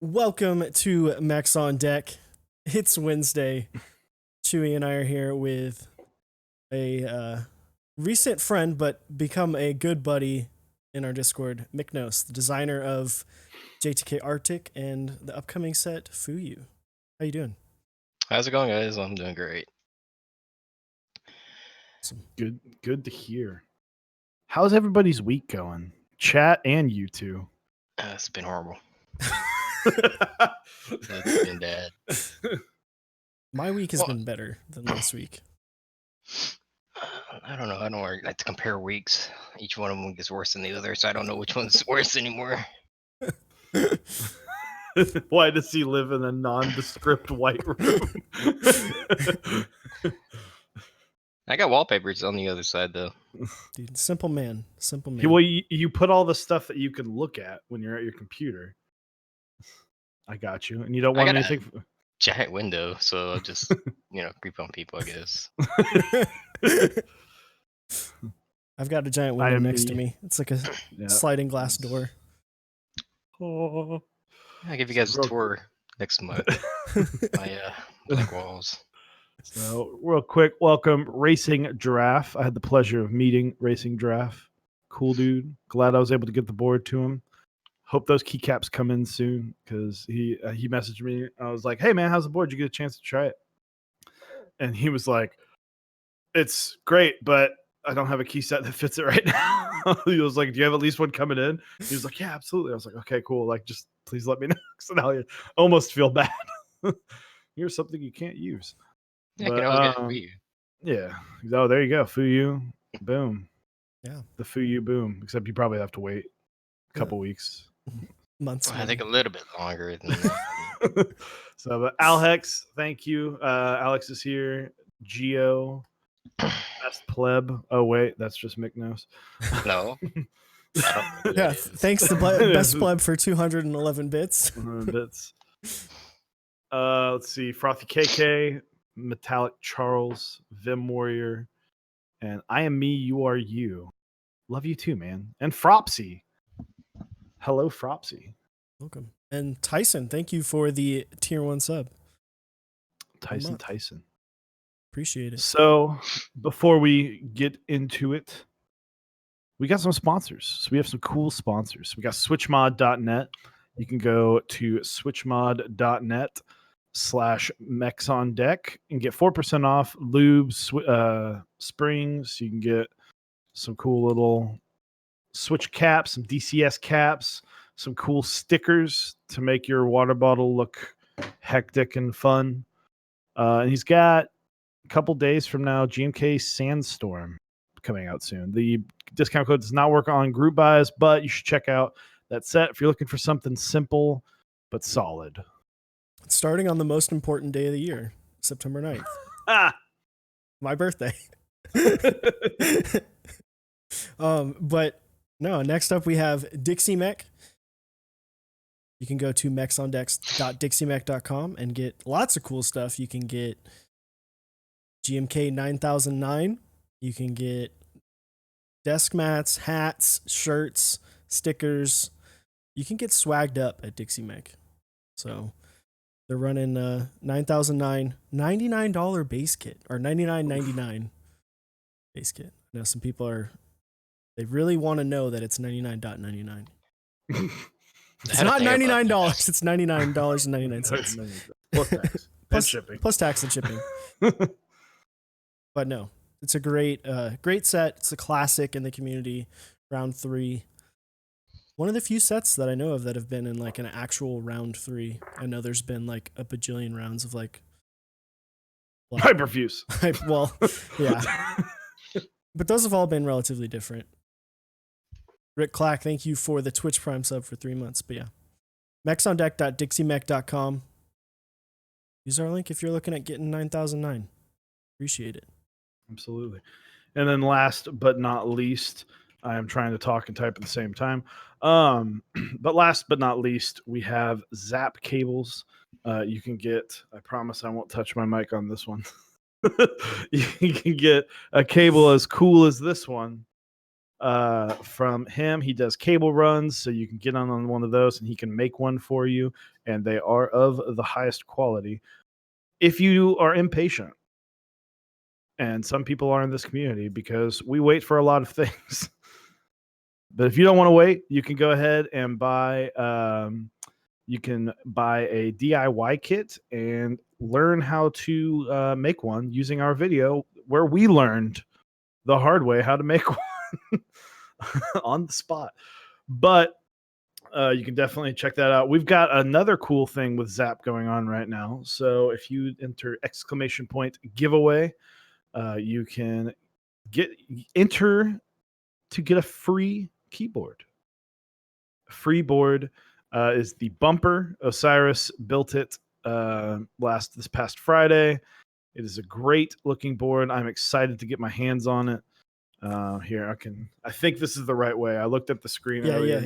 Welcome to Mechs on Deck. It's Wednesday. Chewy and I are here with a recent friend, but become a good buddy in our Discord, Mcnos, the designer of JTK Arctic and the upcoming set Fuyu. How you doing? How's it going, guys? I'm doing great. Awesome. Good to hear. How's everybody's week going? Chat and you two. It's been horrible. It's been bad. My week has been better than last week. I don't know. I don't like to compare weeks. Each one of them gets worse than the other, so I don't know which one's worse anymore. Why does he live in a nondescript white room? I got wallpapers on the other side, though. Dude, simple man. Simple man. Well, you put all the stuff that you can look at when you're at your computer. I got you. And you don't want anything. Giant window, so I'll just, creep on people, I guess. I've got a giant window next to me. It's like a sliding glass door. Oh. I'll give you guys a tour next month. My black walls. So, real quick, welcome Racing Giraffe. I had the pleasure of meeting Racing Giraffe. Cool dude. Glad I was able to get the board to him. Hope those keycaps come in soon because he messaged me. I was like, hey, man, how's the board? Did you get a chance to try it? And he was like, it's great, but I don't have a key set that fits it right now. He was like, do you have at least one coming in? He was like, yeah, absolutely. I was like, okay, cool. Like, just please let me know. So now I almost feel bad. Here's something you can't use. Yeah, I can always get it for you. Yeah. Oh, there you go. Fuyu. Boom. Yeah. The Fuyu boom. Except you probably have to wait a couple weeks. Months. Well, I think a little bit longer than that. So, but Alhex, thank you. Alex is here. Geo. Best pleb. Oh, wait. That's just Mcnos. No. Yeah. Thanks to Best Pleb for 211 bits. 100 bits. Let's see. Frothy KK. Metallic Charles, Vim Warrior, and I am me, you are you. Love you too, man. And Fropsy. Hello, Fropsy. Welcome. And Tyson, thank you for the tier 1 sub. Tyson. Appreciate it. So, before we get into it, we got some sponsors. So we have some cool sponsors. We got switchmod.net. You can go to switchmod.net/Mechs on Deck and get 4% off lubes, springs. You can get some cool little switch caps, some DCS caps, some cool stickers to make your water bottle look hectic and fun. And he's got a couple days from now GMK Sandstorm coming out soon. The discount code does not work on group buys, but you should check out that set if you're looking for something simple but solid. Starting on the most important day of the year, September 9th. My birthday. But no, next up we have Dixie Mech. You can go to mechsondeck.dixiemech.com and get lots of cool stuff. You can get GMK 9009. You can get desk mats, hats, shirts, stickers. You can get swagged up at Dixie Mech. So they're running 9009 $99 base kit or $99.99 base kit. Now some people they really want to know that it's $99.99. It's not $99. It's $99.99. Plus tax. And shipping. Plus tax and shipping. But no, it's a great set. It's a classic in the community. Round 3. One of the few sets that I know of that have been in like an actual round 3. I know there's been like a bajillion rounds of like Hyperfuse. Well, yeah. But those have all been relatively different. Rick Clack, thank you for the Twitch Prime sub for 3 months. But yeah, mechsondeck.dixiemech.com. Use our link if you're looking at getting 9009. Appreciate it. Absolutely. And then last but not least, I am trying to talk and type at the same time. But last but not least, we have Zap Cables. You can get, I promise I won't touch my mic on this one. You can get a cable as cool as this one from him. He does cable runs, so you can get on one of those and he can make one for you, and they are of the highest quality. If you are impatient, and some people are in this community because we wait for a lot of things. But if you don't want to wait, you can go ahead and buy a DIY kit and learn how to make one using our video where we learned the hard way how to make one on the spot. But you can definitely check that out. We've got another cool thing with Zap going on right now. So if you enter !giveaway, you can enter to get a free keyboard. Free board is the bumper. Osiris built it this past Friday. It is a great looking board. I'm excited to get my hands on it. Here, I think this is the right way. I looked at the screen earlier.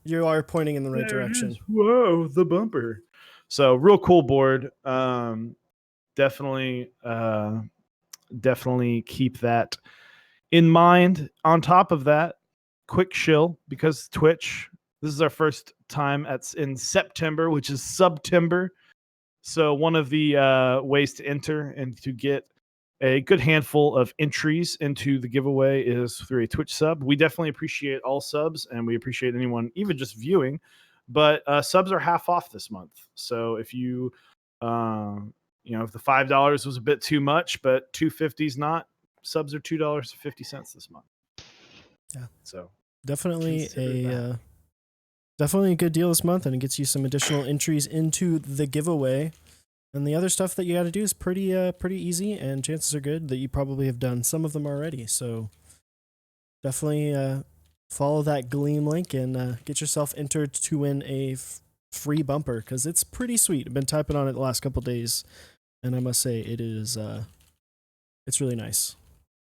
You are pointing in the right direction. Whoa, the bumper. So real cool board. Definitely keep that in mind. On top of that, quick shill, because Twitch, this is our first time in September, which is Subtember. So one of the ways to enter and to get a good handful of entries into the giveaway is through a Twitch sub. We definitely appreciate all subs, and we appreciate anyone even just viewing. But subs are half off this month. So if you, if the $5 was a bit too much, but $2.50 is not, subs are $2.50 this month. Yeah. So definitely a good deal this month, and it gets you some additional entries into the giveaway. And the other stuff that you got to do is pretty easy, and chances are good that you probably have done some of them already. So definitely follow that Gleam link and get yourself entered to win a free bumper, because it's pretty sweet. I've been typing on it the last couple days, and I must say it is it's really nice,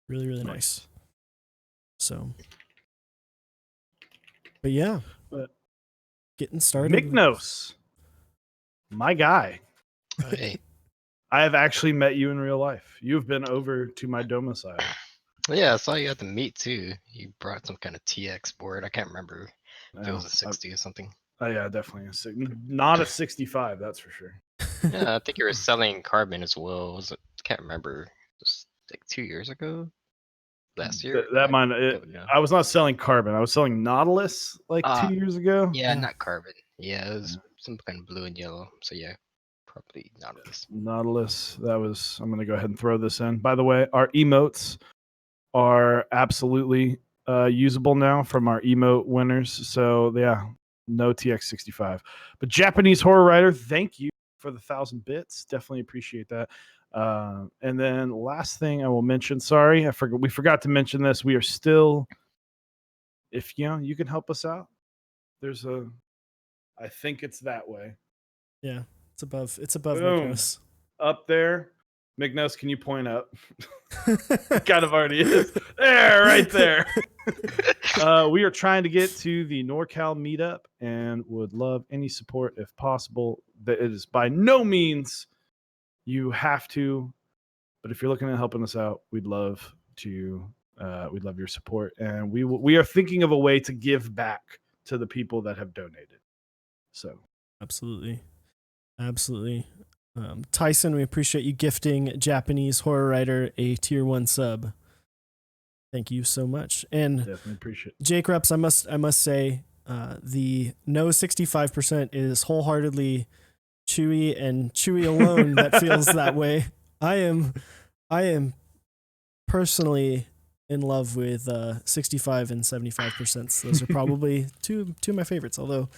really nice. So, but yeah, getting started. Mcnos, my guy. Hey. I have actually met you in real life. You've been over to my domicile. Yeah, I saw you at the meet too. You brought some kind of TX board. I can't remember if it was a 60 or something. Oh yeah, definitely not a 65. That's for sure. Yeah, I think you were selling carbon as well. Can't remember. It was like 2 years ago, last year. I was not selling carbon. I was selling Nautilus 2 years ago. Yeah, not carbon. Yeah, it was some kind of blue and yellow. So yeah, probably Nautilus. I'm going to go ahead and throw this in. By the way, our emotes are absolutely usable now from our emote winners. So yeah, no TX65. But Japanese Horror Writer, thank you for the 1,000 bits. Definitely appreciate that. And then last thing I will mention, sorry, we forgot to mention this. We are still, if you can help us out, I think it's that way. Yeah, it's above Boom. Mcnos. Up there. Mcnos, can you point up? Kind of already is. There, right there. We are trying to get to the NorCal meetup and would love any support if possible. That it is by no means you have to, but if you're looking at helping us out, we'd love your support, and we are thinking of a way to give back to the people that have donated. So absolutely. Tyson, we appreciate you gifting Japanese Horror Writer a tier 1 sub. Thank you so much. And definitely appreciate it. Jake Reps, I must say, the no 65% is wholeheartedly Chewy, and Chewy alone that feels that way. I am personally in love with 65 and 75%. Those are probably two of my favorites, although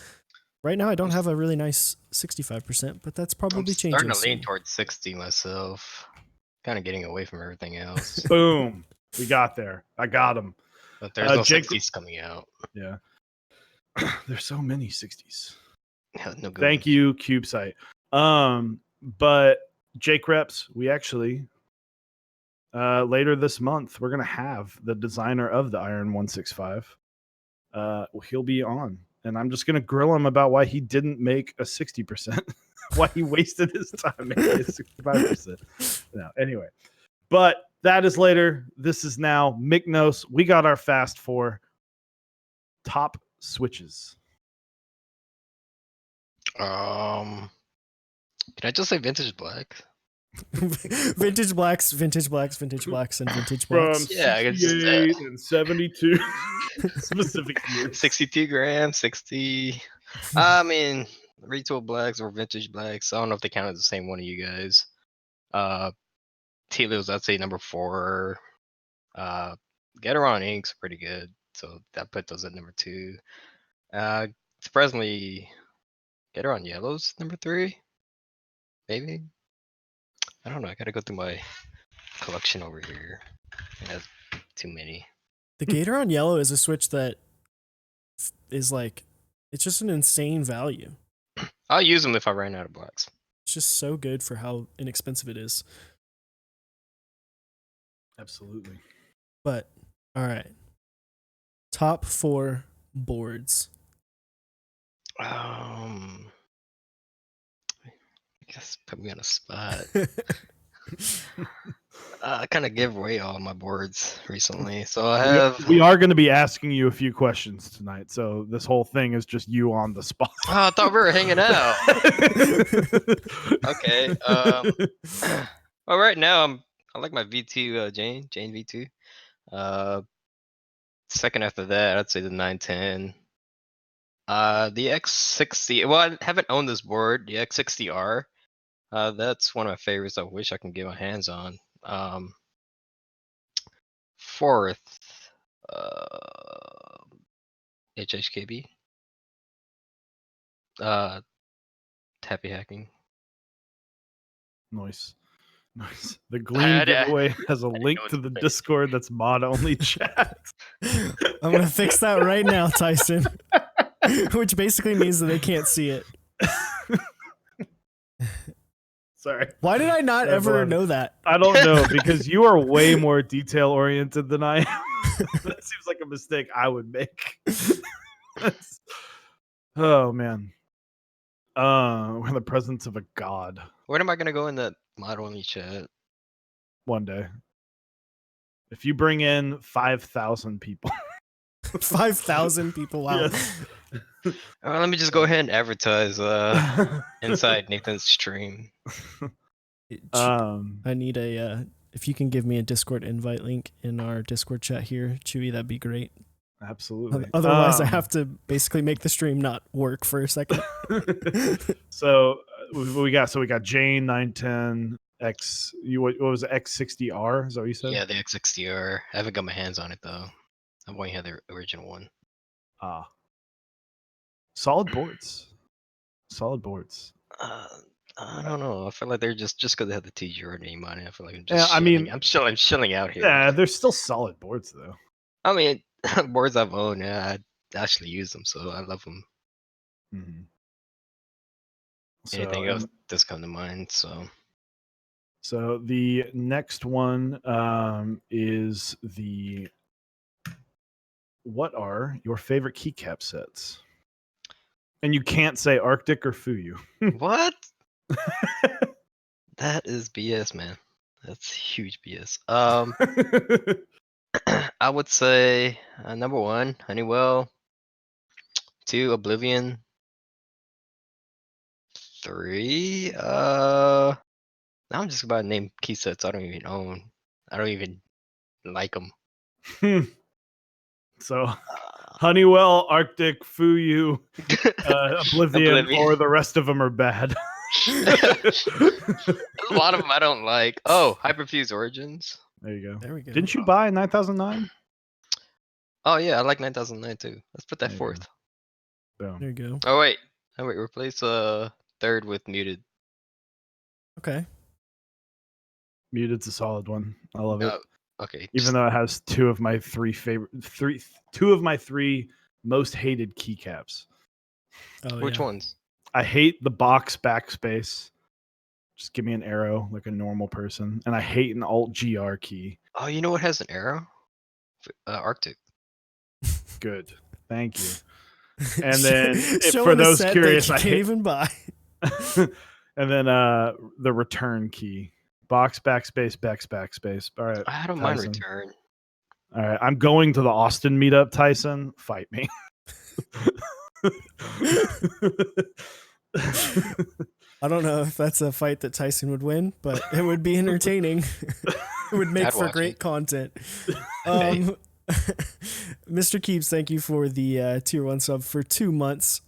right now I don't have a really nice 65%, but that's probably changing. I'm starting to lean towards 60 myself. Kind of getting away from everything else. Boom. We got there. I got him. But there's no 60s coming out. Yeah. There's so many 60s. No good Thank you, CubeSite. But Jake Reps, we actually later this month we're gonna have the designer of the Iron 165. He'll be on, and I'm just gonna grill him about why he didn't make a 60%, why he wasted his time making a 65%. No, anyway. But That is later. This is now Mcnos. We got our fast 4 top switches. Can I just say vintage black? Vintage blacks, vintage blacks, vintage blacks, and vintage From blacks. Yeah, I guess, 68 and 72 specific years. 62 grams, 60. I mean, retail blacks or vintage blacks. I don't know if they count as the same one of you guys. Telos, I'd say number 4. Getaron Inks pretty good, so that put those at number 2. Surprisingly, Getaron Yellows number 3, maybe. I don't know. I gotta go through my collection over here. It has too many. The Gator on yellow is a switch that is like, it's just an insane value. I'll use them if I ran out of blacks. It's just so good for how inexpensive it is. Absolutely. But, all right. Top 4 boards. I guess put me on a spot. I kind of gave away all my boards recently, so I have. We are going to be asking you a few questions tonight, so this whole thing is just you on the spot. Oh, I thought we were hanging out. Okay. Well, right now I like my V2 Jane V2. Second after that, I'd say the 910. The X60. Well, I haven't owned this board. The X60R. That's one of my favorites. I wish I can get my hands on. Fourth, HHKB. Happy hacking. Nice. The Gleam giveaway has a link to the Discord that's mod only chat. I'm going to fix that right now, Tyson. Which basically means that they can't see it. Sorry. Why did I not ever know that? I don't know, because you are way more detail oriented than I am. That seems like a mistake I would make. Oh man. We're in the presence of a god. When am I gonna go in that mod only chat? One day. If you bring in 5,000 people. 5,000 people. Wow. Yes. Let me just go ahead and advertise inside Nathan's stream. I need a if you can give me a Discord invite link in our Discord chat here, Chewy, that'd be great. Absolutely. Otherwise, I have to basically make the stream not work for a second. So we got Jane 910 X. What was it, X60R? Is that what you said? Yeah, the X60R. I haven't got my hands on it though. I've only had the original one. Solid boards. I don't know. I feel like they're just because they have the TGR name on it. I feel like I'm Yeah, just. I mean, I'm chilling out here. Yeah, they're still solid boards though. I mean, boards I've owned. Yeah, I actually use them, so I love them. Mm-hmm. Anything else that's come to mind? So the next one is the. What are your favorite keycap sets? And you can't say Arctic or Fuyu. What? That is BS, man. That's huge BS. I would say number 1, Honeywell. 2, Oblivion. 3, now I'm just about to name key sets I don't even own. I don't even like them. So, Honeywell, Arctic, Fuyu, Oblivion, or the rest of them are bad. A lot of them I don't like. Oh, Hyperfuse Origins. There you go. There we go. Didn't you buy 9009? Oh yeah, I like 9009 too. Let's put that There you fourth. Boom. There you go. Oh wait, replace third with muted. Okay. Muted's a solid one. I love it. Okay. Even though it has two of my three most hated keycaps. Oh, Which yeah. ones? I hate the box backspace. Just give me an arrow like a normal person. And I hate an Alt GR key. Oh, you know what has an arrow? Arctic. Good. Thank you. And then Showing for a those set curious, that I you can't hate, even buy. and then the return key. Box, backspace, backspace. All right. I don't mind Tyson. return. All right. I'm going to the Austin meetup, Tyson. Fight me. I don't know if that's a fight that Tyson would win, but it would be entertaining. It would make I'd for watch great it. content. Hey. Mr. Keeps, thank you for the tier 1 sub for 2 months.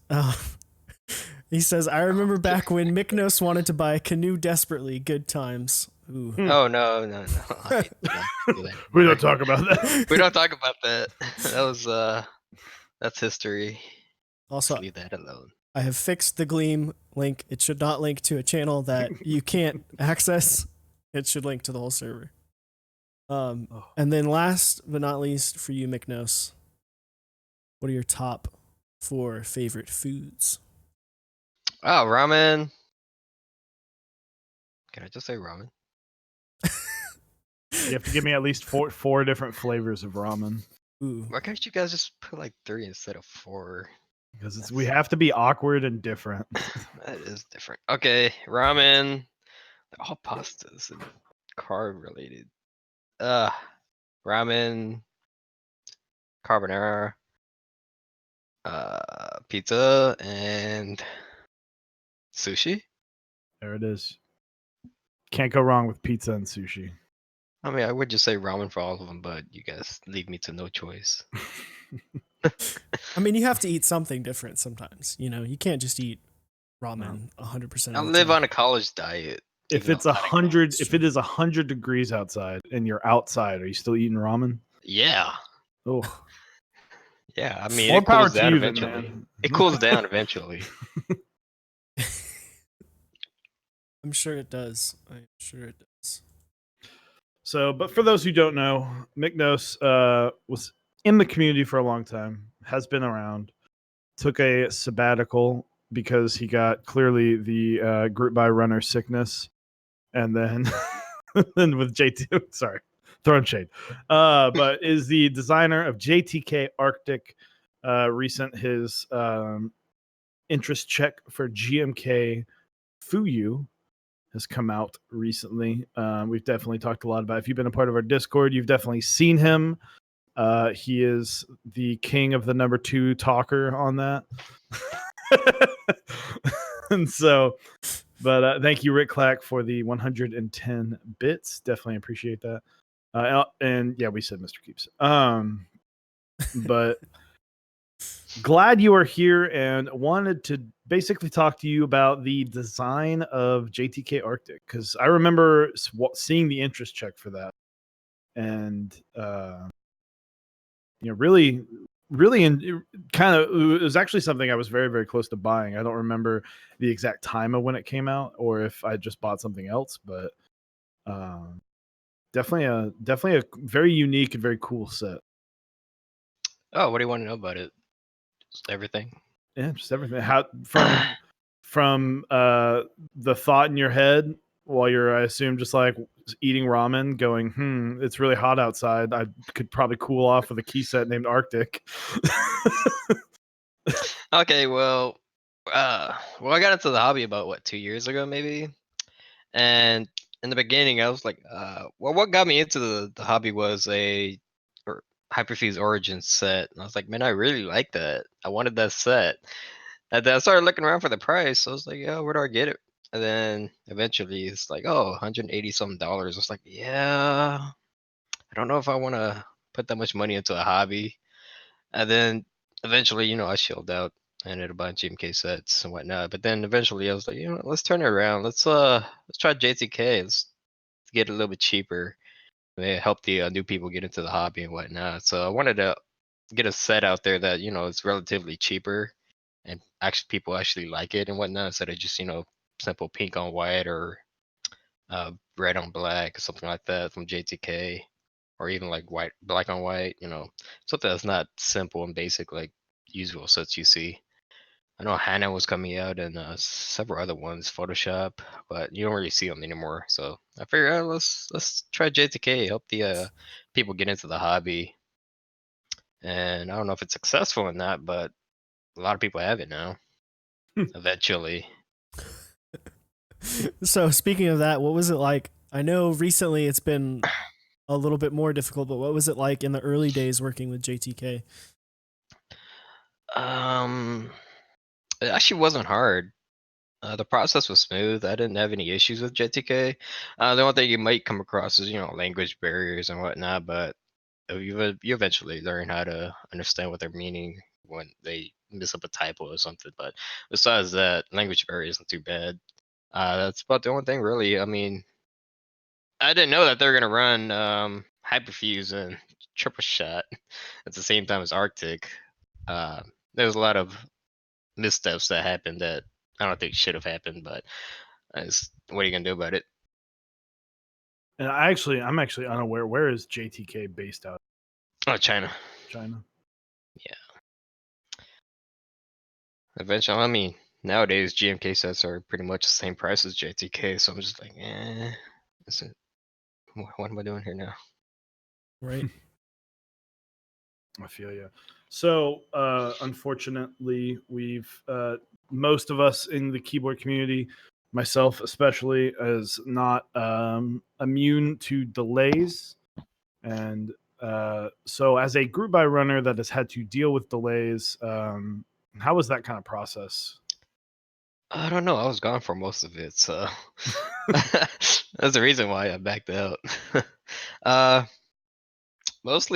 He says, I remember back when Mcnos wanted to buy a canoe desperately. Good times. Ooh. Oh no. I don't do that We anymore. don't talk about that. We don't talk about that. That was that's history. Also, Just leave that alone. I have fixed the Gleam link. It should not link to a channel that you can't access. It should link to the whole server. And then last but not least for you, Mcnos, what are your top 4 favorite foods? Oh, ramen. Can I just say ramen? You have to give me at least four different flavors of ramen. Ooh. Why can't you guys just put like 3 instead of 4? Because we have to be awkward and different. That is different. Okay, ramen. They're all pastas and carb related. Ramen, carbonara, pizza, and sushi. There it is. Can't go wrong with pizza and sushi. I mean, I would just say ramen for all of them, but you guys leave me to no choice. I mean, you have to eat something different sometimes. You know, you can't just eat ramen 100% I of the live time. on a college diet. If even it's outside of 100, college. if it is 100 degrees outside and you're outside, are you still eating ramen? Yeah. Oh, Yeah, I mean, more it power cools to down you then, eventually. man. It cools down eventually. I'm sure it does. I'm sure it does. So, but for those who don't know, Mcnos was in the community for a long time, has been around, took a sabbatical because he got clearly the group buy runner sickness. And then, then with JT, sorry, throwing shade, but is the designer of JTK Arctic. Recent his interest check for GMK Fuyu has come out recently. We've definitely talked a lot about. If you've been a part of our Discord, you've definitely seen him. He is the king of the number 2 talker on that. And so, but thank you, Rick Clack, for the 110 bits. Definitely appreciate that. And yeah, we said Mr. Keeps. But glad you are here and wanted to basically talk to you about the design of JTK Arctic, because I remember seeing the interest check for that, and really kind of, it was actually something I was very, very close to buying. I don't remember the exact time of when it came out or if I just bought something else, but definitely a very unique and very cool set. Oh, what do you want to know about it? Just everything. Yeah, just everything. How from the thought in your head while you're, I assume, just like eating ramen, going, it's really hot outside. I could probably cool off with a key set named Arctic. Okay, well, I got into the hobby about 2 years ago, maybe. And in the beginning, I was like, well, what got me into the hobby was a Hyperfuse Origin set. And I was like, man, I really like that. I wanted that set. And then I started looking around for the price. So I was like, yeah, where do I get it? And then eventually it's like, oh, 180 some dollars. I was like, yeah, I don't know if I want to put that much money into a hobby. And then eventually, I shelled out. I ended up buying GMK sets and whatnot. But then eventually I was like, let's turn it around. Let's try JTK. Let's get it a little bit cheaper. May help the new people get into the hobby and whatnot. So I wanted to get a set out there that is relatively cheaper, and actually people actually like it and whatnot, instead of just simple pink on white or red on black or something like that from JTK, or even like black on white. Something that's not simple and basic like usual sets you see. I know Hannah was coming out and several other ones, Photoshop, but you don't really see them anymore. So I figured, let's try JTK, help the people get into the hobby. And I don't know if it's successful or not, but a lot of people have it now. Eventually. So speaking of that, what was it like I know recently it's been a little bit more difficult, but what was it like in the early days working with JTK? It actually wasn't hard. The process was smooth. I didn't have any issues with JTK. The only thing you might come across is language barriers and whatnot, but you eventually learn how to understand what they're meaning when they miss up a typo or something. But besides that, language barrier isn't too bad. That's about the only thing really. I mean, I didn't know that they're gonna run hyperfuse and triple shot at the same time as Arctic. Uh, there was a lot of missteps that happened that I don't think should have happened, but what are you gonna do about it? And I'm actually unaware. Where is JTK based out? Oh, China. China. Yeah. Eventually, I mean, nowadays GMK sets are pretty much the same price as JTK, so I'm just like, is it? What am I doing here now? Right. I feel you. So, unfortunately, we've most of us in the keyboard community, myself especially, is not immune to delays, and so as a group by runner that has had to deal with delays, how was that kind of process? I don't know. I was gone for most of it, so that's the reason why I backed out. uh, most of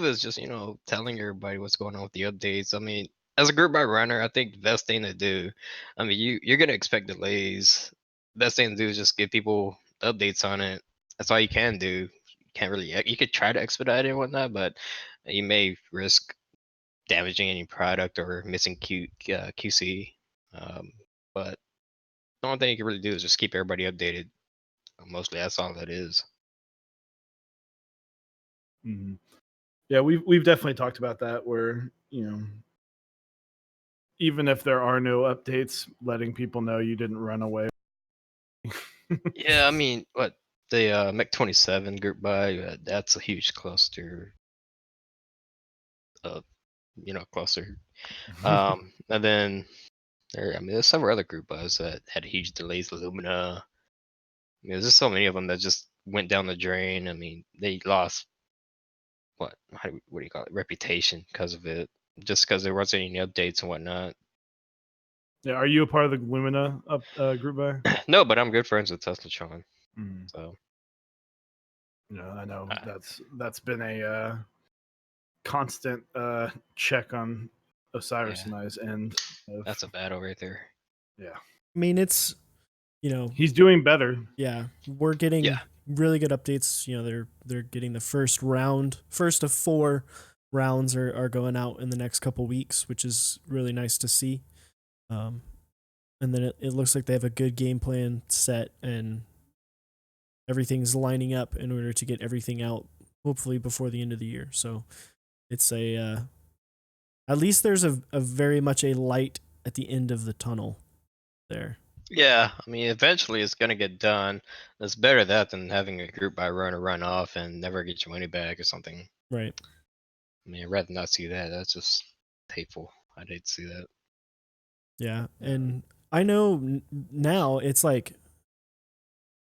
it is just telling everybody what's going on with the updates. I mean, as a group by runner, I think the best thing to do. I mean, you're gonna expect delays. Best thing to do is just give people updates on it. That's all you can do. You can't really. You could try to expedite it and whatnot, but you may risk damaging any product or missing QC. Um, but the only thing you can really do is just keep everybody updated. Mostly, that's all that is. Mhm. Yeah, we've definitely talked about that. Where even if there are no updates, letting people know you didn't run away. Yeah, I mean, what the Mech 27 group buy, that's a huge cluster of, cluster. And then I mean, there's several other group buys that had huge delays. Lumina. I mean, there's just so many of them that just went down the drain. I mean, they lost what do you call it, reputation because of it, just because there wasn't any updates and whatnot. Yeah, are you a part of the Lumina group buy? No, but I'm good friends with Tesla Tron, Mm. so Yeah, I know uh, that's been a constant check on Osiris yeah, and I's end. that's a battle right there. Yeah, I mean, it's he's doing better. yeah, we're Yeah. getting really good updates. They're getting the first of 4 rounds are going out in the next couple weeks, which is really nice to see. Um, and then it looks like they have a good game plan set and everything's lining up in order to get everything out hopefully before the end of the year. So it's at least there's a very much a light at the end of the tunnel there. Yeah, I mean, eventually it's gonna get done. It's better that than having a group by runner run off and never get your money back or something. Right. I mean, I'd rather not see that. That's just hateful. I'd hate to see that. Yeah. And I know now it's like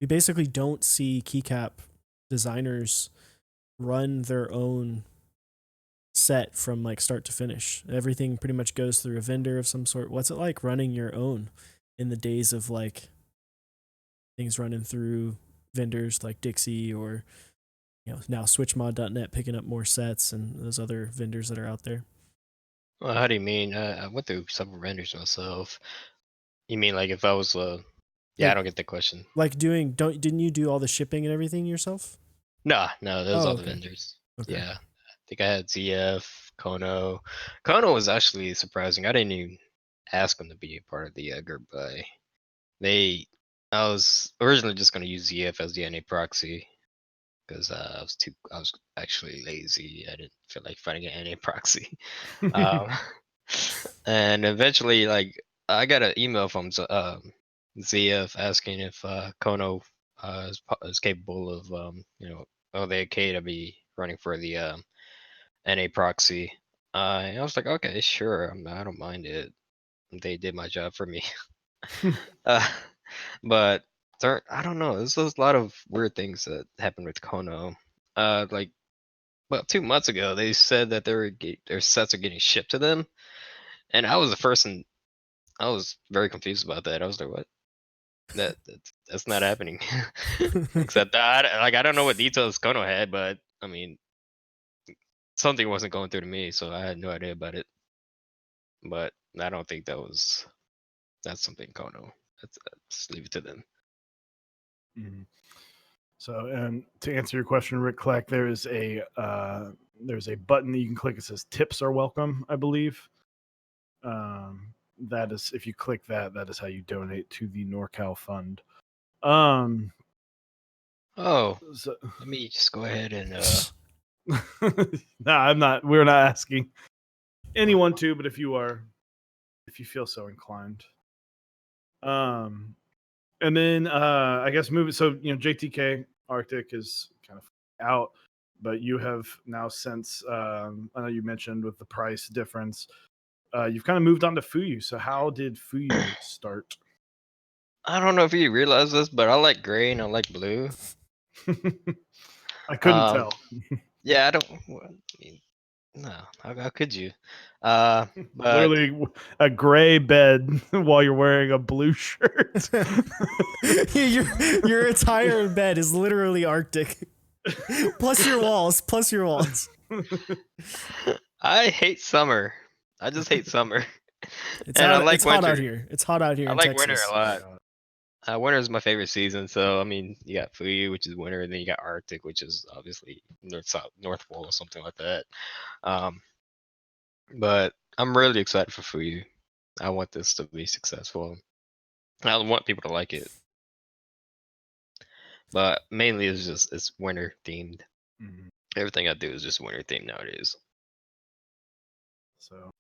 we basically don't see keycap designers run their own set from like start to finish. Everything pretty much goes through a vendor of some sort. What's it like running your own in the days of like things running through vendors like Dixie or now switchmod.net picking up more sets and those other vendors that are out there? Well, how do you mean? I went through several vendors myself. You mean like if I was Yeah, I Like don't get the question. didn't you do all the shipping and everything yourself? No, no, those Oh, all the okay. vendors. Okay. Yeah, I think I had ZF, Kono. Kono was actually surprising. I didn't even ask them to be a part of the group, but they. I was originally just gonna use ZF as the NA proxy because I was actually lazy. I didn't feel like finding an NA proxy. Um, and eventually, like, I got an email from ZF asking if Kono is capable of they okay to be running for the NA proxy. And I was like, okay, sure, I don't mind it. They did my job for me. uh, but I don't know. There's a lot of weird things that happened with Kono. Like about 2 months ago, they said that their sets are getting shipped to them, and I was the first, and I was very confused about that. I was like, "What? That's not happening." Except that, I don't know what details Kono had, but I mean, something wasn't going through to me, so I had no idea about it. But I don't think that's something Kono. Just leave it to them. Mhm. So, and to answer your question, Rick Clack, there's a button that you can click. It says "Tips are welcome," I believe. That is, if you click that, that is how you donate to the NorCal Fund. Oh, So, let me just go ahead and no, I'm not. We're not asking anyone to, but if you are, if you feel so inclined. And then I guess moving. So JTK Arctic is kind of out, but you have now since I know you mentioned with the price difference, you've kind of moved on to Fuyu. So how did Fuyu start? I don't know if you realize this, but I like gray and I like blue. I couldn't tell. Yeah, I don't. I mean, no, how could you? But Literally a gray bed while you're wearing a blue shirt. your entire bed is literally Arctic. Plus your walls. I hate summer. I just hate summer, It's and I hot. like It's hot winter. out here. It's hot out here I in like winter Texas. a lot. Winter is my favorite season. So I mean, you got Fuyu, which is winter, and then you got Arctic, which is obviously North Pole or something like that. Um, but I'm really excited for Fuyu. I want this to be successful. I want people to like it. But mainly it's winter themed. Mhm. Everything I do is just winter themed nowadays. So,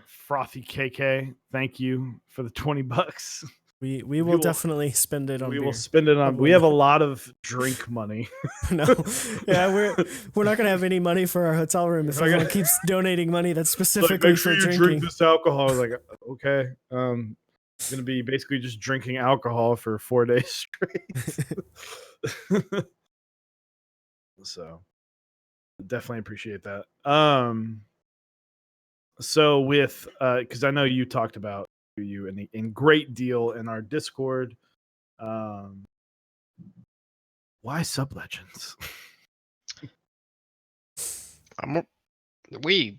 Frothy KK, thank you for the $20. We will definitely spend it on We beer. will spend it on. We have a lot of drink money. No, yeah, we're not gonna have any money for our hotel room if everyone keeps donating money that's specifically make sure for you drinking. drink this alcohol. I was like, okay, gonna be basically just drinking alcohol for 4 days straight. So, definitely appreciate that. So with because I know you talked about you in great deal in our Discord. Why Sub Legends? We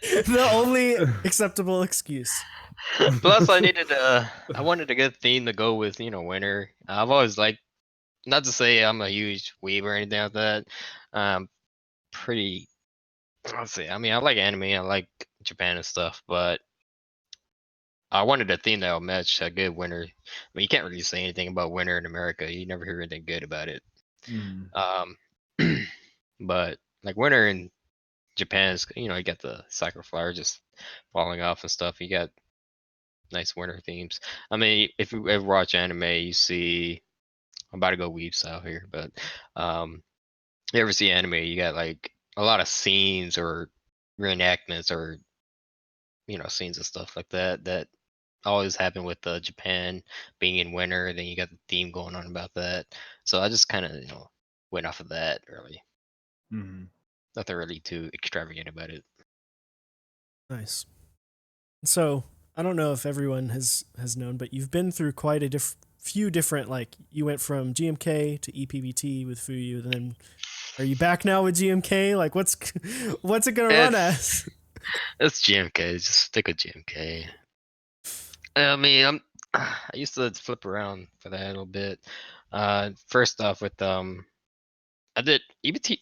The only acceptable excuse. Plus, I wanted a good theme to go with, winter. I've always liked, not to say I'm a huge weeb or anything like that. Pretty, let's see. I mean, I like anime, I like Japan and stuff, but I wanted a theme that would match a good winter. I mean, you can't really say anything about winter in America. You never hear anything good about it. Um, but like winter in Japan is, you got the cycle flower just falling off and stuff. You got nice winter themes. I mean, if you ever watch anime, you see. I'm about to go weeb style here, but you ever see anime? You got like a lot of scenes or reenactments or scenes and stuff like that that always happen with Japan being in winter. Then you got the theme going on about that. So I just kind of went off of that really. Nothing really too extravagant about it. Nice. So I don't know if everyone has known, but you've been through quite a few different, like you went from GMK to EPBT with Fuyu, and then are you back now with GMK? Like what's it gonna run as? It's GMK. Just stick with GMK. I mean, I used to flip around for that a little bit. First off with I did EPT.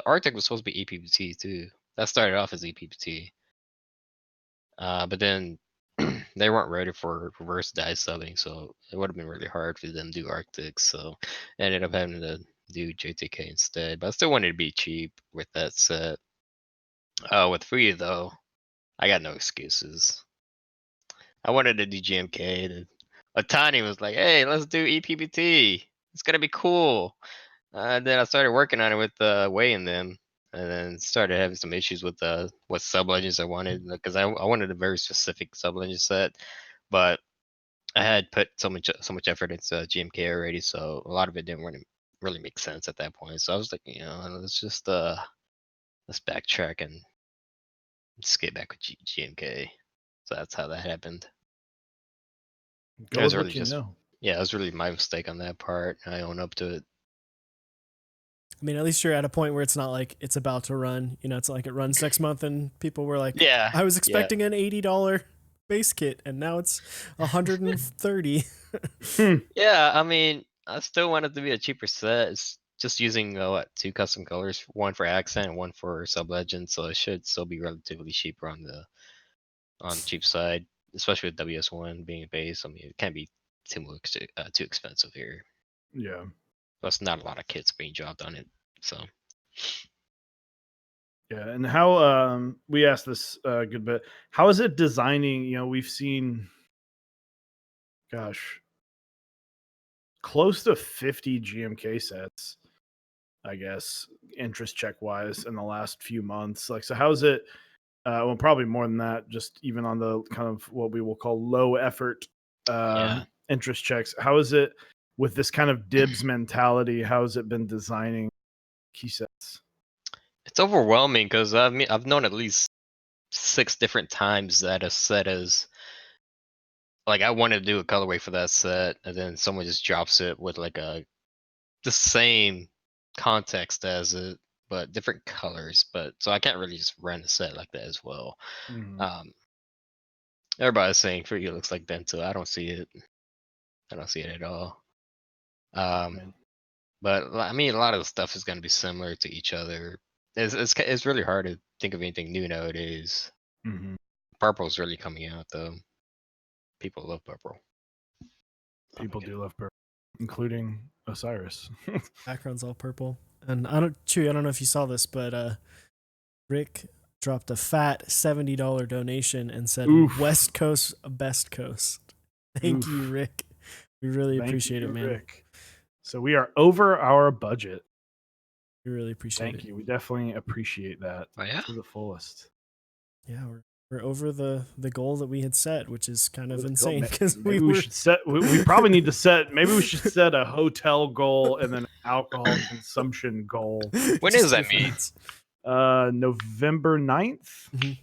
Arctic was supposed to be EPBT too. That started off as EPBT. But then they weren't ready for reverse die subbing, so it would have been really hard for them to do Arctic. So I ended up having to do JTK instead. But I still wanted to be cheap with that set. With Fuyu though, I got no excuses. I wanted to do GMK. And Otani was like, "Hey, let's do EPBT. It's gonna be cool." Then I started working on it with Way and them, and then started having some issues with what sub legends I wanted because I wanted a very specific sub legend set, but I had put so much effort into GMK already, so a lot of it didn't really make sense at that point. So I was like, let's just let's backtrack and just get back with GMK. So that's how that happened. Go It was with really what you just know. yeah, it was really my mistake on that part. I own up to it. I mean, at least you're at a point where it's not like it's about to run. It's like it runs next month, and people were like, Yeah, I was yeah. expecting an $80 base kit, and now it's $130. Yeah, I mean, I still want it to be a cheaper set. It's just using two custom colors, one for accent, and one for sub legend, so it should still be relatively cheaper on the cheap side, especially with WS1 being a base. I mean, it can't be too expensive here. Yeah. Plus, not a lot of kits being dropped on it, so. Yeah, and how we asked this a good bit. How is it designing? We've seen, gosh, close to 50 GMK sets, I guess, interest check wise in the last few months. Like, so how is it? Well, probably more than that. Just even on the kind of what we will call low effort interest checks. How is it with this kind of dibs mentality? How has it been designing key sets? It's overwhelming because I've known at least 6 different times that a set is like I wanted to do a colorway for that set, and then someone just drops it with like the same context as it, but different colors. But so I can't really just run a set like that as well. Mhm. Everybody's saying for you it looks like Bento. I don't see it. I don't see it at all. But I mean, a lot of the stuff is going to be similar to each other. It's really hard to think of anything new nowadays. Mhm. Purple's really coming out though. People love purple. People do love purple, including Osiris. Background's all purple. And I don't know if you saw this, but Rick dropped a fat $70 donation and said, Oof. West Coast, best coast. Thank you, Oof. Rick. We really Thank appreciate you, it, man. Rick. So we are over our budget. We really appreciate it. Thank you. We definitely appreciate that Oh yeah. to the fullest. Yeah, we're over the goal that we had set, which is kind of insane because maybe we should set. We probably need to set. Maybe we should set a hotel goal and then an alcohol consumption goal. When Just is that for meet? fans. November 9th.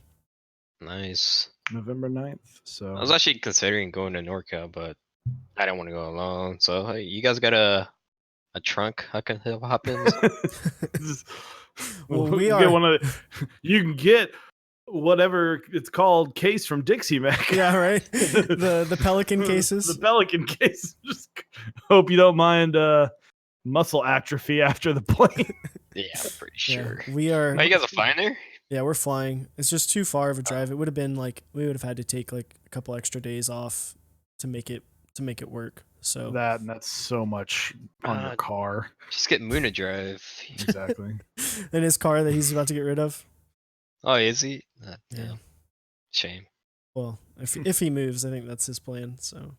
Nice. November 9th. So I was actually considering going to NorCal, but I don't want to go alone. So hey, you guys got a trunk I can hop in? Well, we we get are. one of. You can get whatever it's called case from Dixie Mech. Yeah, right. The Pelican cases. The Pelican case. Just hope you don't mind muscle atrophy after the plane. Yeah, I'm pretty sure. Yeah, we are. Oh, you guys are flying there? Yeah, we're flying. It's just too far of a drive. It would have been like we would have had to take like a couple extra days off to make it work. So that's so much on your car. Just get Moon to drive. Exactly. And his car that he's about to get rid of. Oh, is he? Yeah. Shame. Well, if he moves, I think that's his plan. So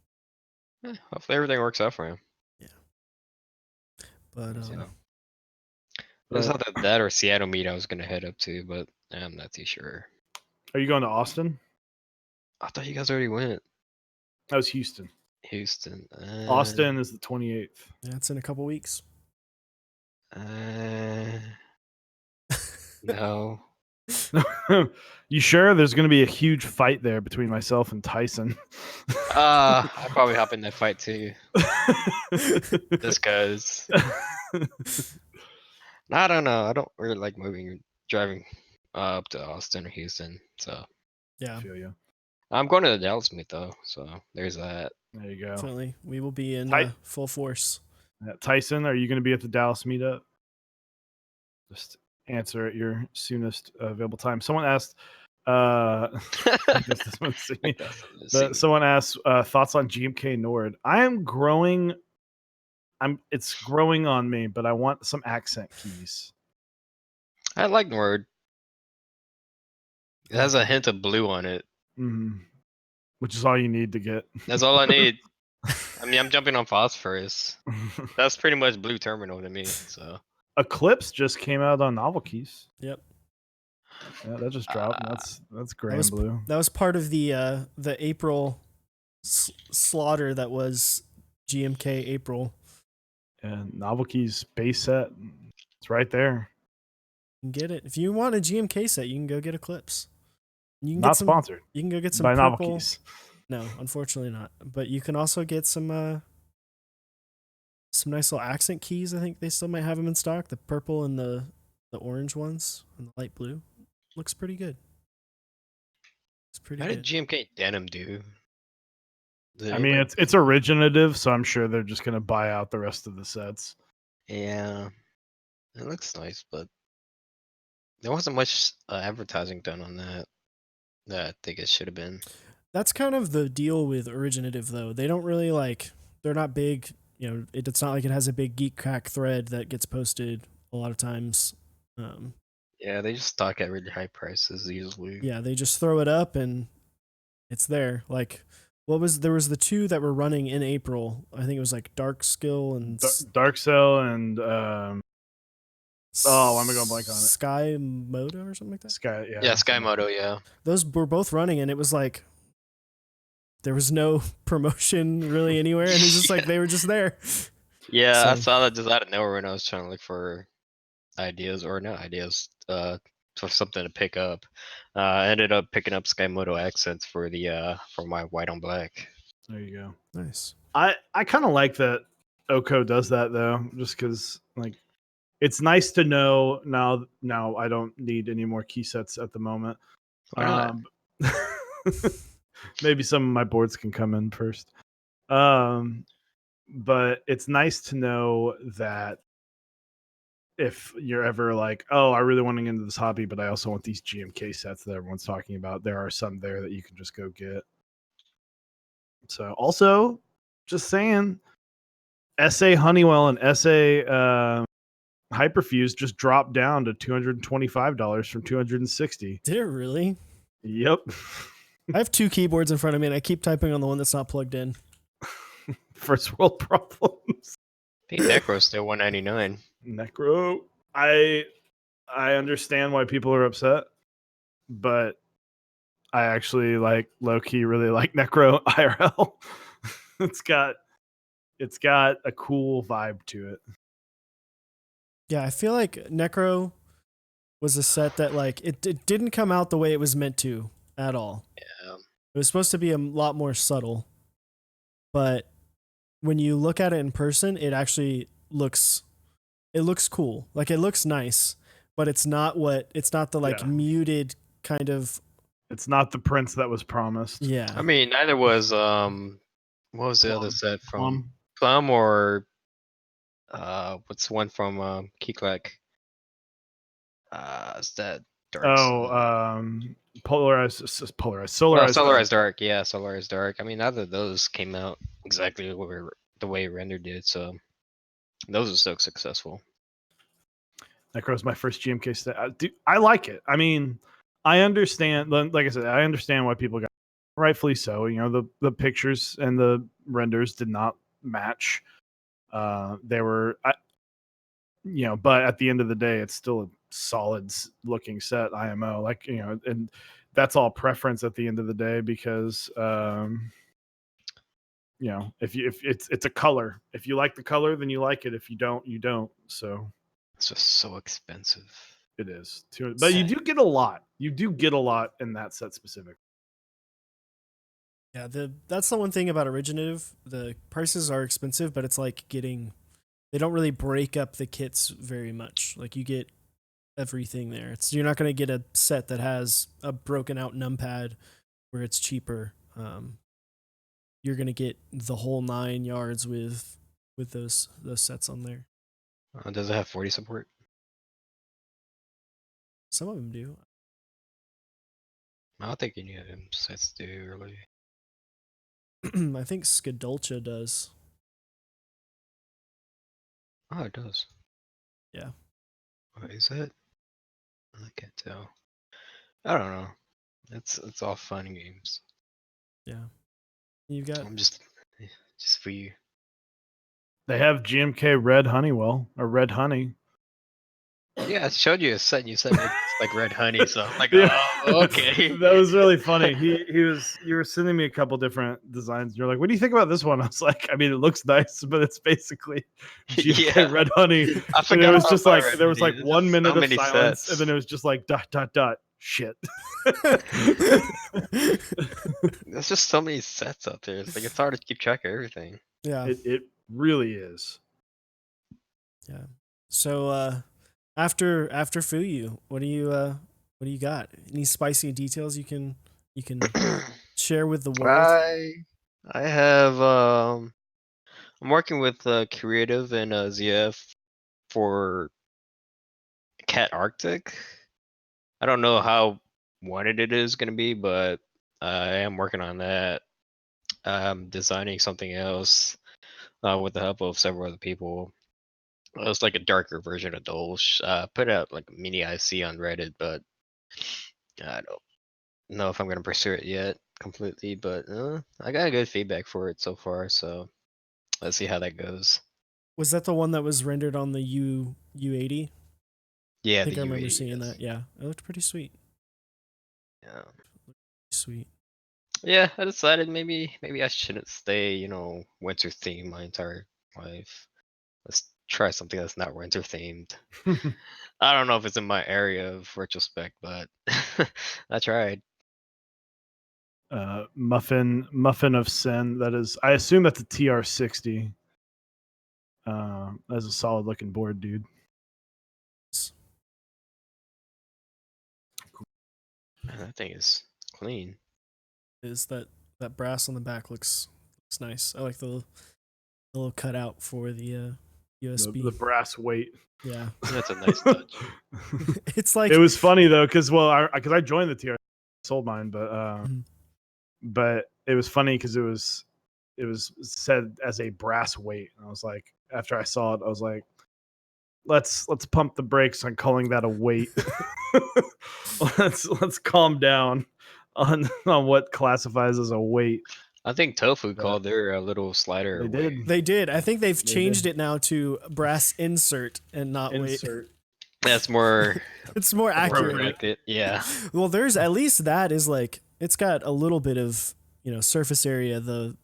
Hopefully everything works out for him. Yeah. But there's either that or Seattle meet I was gonna head up to, but I'm not too sure. Are you going to Austin? I thought you guys already went. That was Houston. Houston. Austin is the 28th. Yeah, it's in a couple weeks. No. You sure? There's going to be a huge fight there between myself and Tyson. I'll probably hop in that fight too. Just cause. I don't know. I don't really like driving up to Austin or Houston. So Yeah. I feel you. I'm going to the Dallas meet though, so there's that. There you go. Definitely, we will be in full force. Tyson, are you going to be at the Dallas meetup? Just answer at your soonest available time. Someone asked. Someone asked thoughts on GMK Nord. I am growing. It's growing on me, but I want some accent keys. I like Nord. It has a hint of blue on it. Mm-hmm. Which is all you need to get. That's all I need. I mean, I'm jumping on phosphorus. That's pretty much blue terminal to me. So Eclipse just came out on Novel Keys. Yep. Yeah, that just dropped. That's grand blue. That was part of the April slaughter that was GMK April. And Novelty's base set, it's right there. You can get it if you want a GMK set. You can go get Eclipse. You can Not get some. sponsored You can go get some by purple. Novelties. No, unfortunately not. But you can also get some nice little accent keys. I think they still might have them in stock. The purple and the orange ones and the light blue. Looks pretty good. It's pretty How good. did GMK Denim do? Did I mean, anybody- it's originative, so I'm sure they're just gonna buy out the rest of the sets. Yeah, it looks nice, but there wasn't much advertising done on that. That I think it should have been. That's kind of the deal with originative though. They don't really they're not big, it's not like it has a big geek crack thread that gets posted a lot of times. Yeah, they just stock at really high prices usually. Yeah, they just throw it up and it's there. Like there was the two that were running in April. I think it was like Dark Skill and Dark Cell and why am I going blank on it? Sky Moto or something like that. Sky, yeah. Yeah, Sky Moto, yeah. Those were both running and it was like there was no promotion really anywhere and it's just like they were just there. Yeah, I So- saw that just out of nowhere when I was trying to look for ideas or not ideas, for something to pick up. I ended up picking up Sky Moto accents for for my white on black. There you go. Nice. I kind of like that Oko does that though, just because like it's nice to know now. Now I don't need any more key sets at the moment. Why not? Maybe some of my boards can come in first. But it's nice to know that if you're ever like, oh, I really want to get into this hobby, but I also want these GMK sets that everyone's talking about, there are some there that you can just go get. So also, just saying, SA Honeywell and SA Hyperfuse just dropped down to $225 from $260. Did it really? Yep. I have two keyboards in front of me and I keep typing on the one that's not plugged in. First world problems. I think Necro's still 199. Necro. I understand why people are upset, but I actually like low key really like Necro IRL. it's got a cool vibe to it. Yeah, I feel like Necro was a set that it didn't come out the way it was meant to at all. Yeah. It was supposed to be a lot more subtle, but when you look at it in person, it actually looks cool. Like it looks nice, but it's not the muted kind of. It's not the Prince that was promised. Yeah. I mean, neither was what was the other set from Plum or what's the one from Keyclack? Is that Dark? Polarized, Solarized Dark. Yeah, Solarized Dark. I mean, neither of those came out exactly the way Render did, so those are so successful. Necro's my first GMK set. I like it. I mean, I understand. Like I said, I understand why people got, rightfully so. You know, the pictures and the renders did not match. They were, but at the end of the day, it's still a solid looking set. IMO, and that's all preference at the end of the day because, if it's a color. If you like the color, then you like it. If you don't, you don't. So. It's just so expensive. It is. But you do get a lot. You do get a lot in that set specific. Yeah, that's the one thing about Originative. The prices are expensive, but it's like they don't really break up the kits very much. Like you get everything there. You're not going to get a set that has a broken out numpad where it's cheaper. You're going to get the whole 9 yards with those sets on there. Does it have 40 support? Some of them do. I don't think any of them sets do really. I think Skadolcha does. Oh, it does. Yeah. What is it? I can't tell. I don't know. It's all fun and games. Yeah. You got. I'm just for you. They have GMK Red Honeywell or Red Honey. Yeah, I showed you a set and you said It's like red honey, so I'm like, Yeah. oh, okay. That was really funny. You were sending me a couple different designs. You're like, what do you think about this one? I was like, I mean, it looks nice, but it's basically GMK Yeah. red honey. I And forgot it was all just about like red there was honey. like There's 1 just minute so of many silence, sets. and then it was just like ... shit. There's just so many sets out there. It's like it's hard to keep track of everything. Yeah. It really is. Yeah. So after Fuyu, what do you got? Any spicy details you can share with the world? I have I'm working with Creative and ZF for Cat Arctic. I don't know how wanted it is gonna be, but I am working on that. I'm designing something else with the help of several other people. It's like a darker version of Dolch. Put out like a mini IC on Reddit, but I don't know if I'm gonna pursue it yet completely. But I got good feedback for it so far, so let's see how that goes. Was that the one that was rendered on the U80? Yeah, I think the I remember U80, seeing yes. that. Yeah, it looked pretty sweet. Yeah. Sweet. Yeah, I decided maybe I shouldn't stay, winter themed my entire life. Let's try something that's not winter themed. I don't know if it's in my area of retrospect, but I tried. Muffin of Sin. That is, I assume that's a TR60. That's a solid looking board, dude. Man, that thing is clean. Is that brass on the back looks nice. I like the little cutout for the USB. The brass weight. Yeah. That's a nice touch. It's like It was funny though, because I joined the TR, sold mine, Mhm. but it was funny because it was said as a brass weight. And I was like, after I saw it, I was like, let's pump the brakes on calling that a weight. let's calm down on what classifies as a weight. I think Tofu But called their little slider. They a weight. did. They did. I think they've They changed did. it now to brass insert and not weight. Insert. That's more It's more accurate. appropriate. Yeah. Well, there's at least that is like it's got a little bit of surface area. The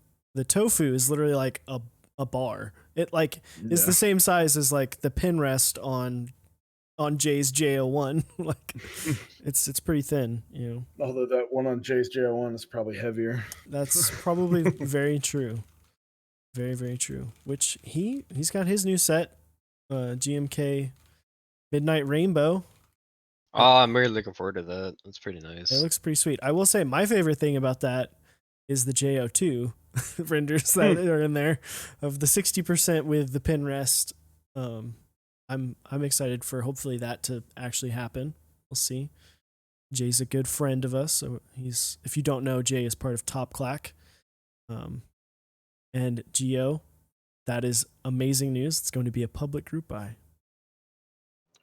tofu is literally like a bar. It like is the same size as like the pin rest on Jay's J01. Like it's pretty thin. Although that one on Jay's J01 is probably heavier. That's probably very true. Very, very true. Which he's got his new set, GMK Midnight Rainbow. Oh, I'm really looking forward to that. That's pretty nice. It looks pretty sweet. I will say my favorite thing about that is the JO2 renders that are in there of the 60% with the pin rest. I'm excited for hopefully that to actually happen. We'll see. Jay's a good friend of us, so if you don't know, Jay is part of Top Clack. And Geo, that is amazing news. It's going to be a public group buy.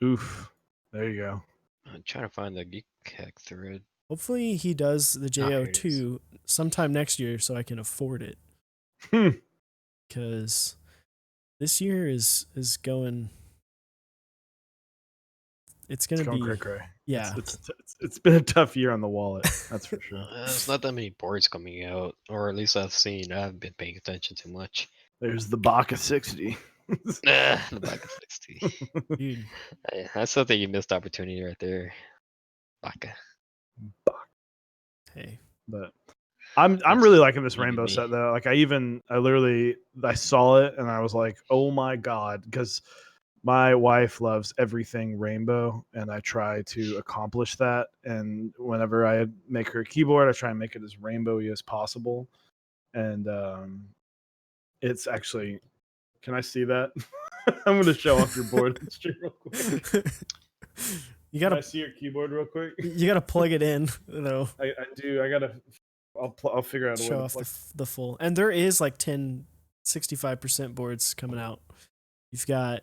Oof. There you go. I'm trying to find the Geek Hack thread. Hopefully he does the here it JO2 sometime next year so I can afford it. Because this year is going. It's going to be cray-cray. Yeah. It's been a tough year on the wallet. That's for sure. There's not that many boards coming out, or at least I've seen. I haven't been paying attention too much. There's the Baka 60. The Baka 60. Dude. I still think you missed opportunity right there. Baka. Hey. But I'm really liking this rainbow set though. Like I saw it and I was like, oh my god, because my wife loves everything rainbow, and I try to accomplish that. And whenever I make her a keyboard, I try and make it as rainbowy as possible. And it's actually, can I see that? I'm going to show off your board real quick. You gotta Can I see your keyboard real quick? You gotta plug it in though. I do. I'll figure out a way Show to off plug. the full. And there is like 65% boards coming out. You've got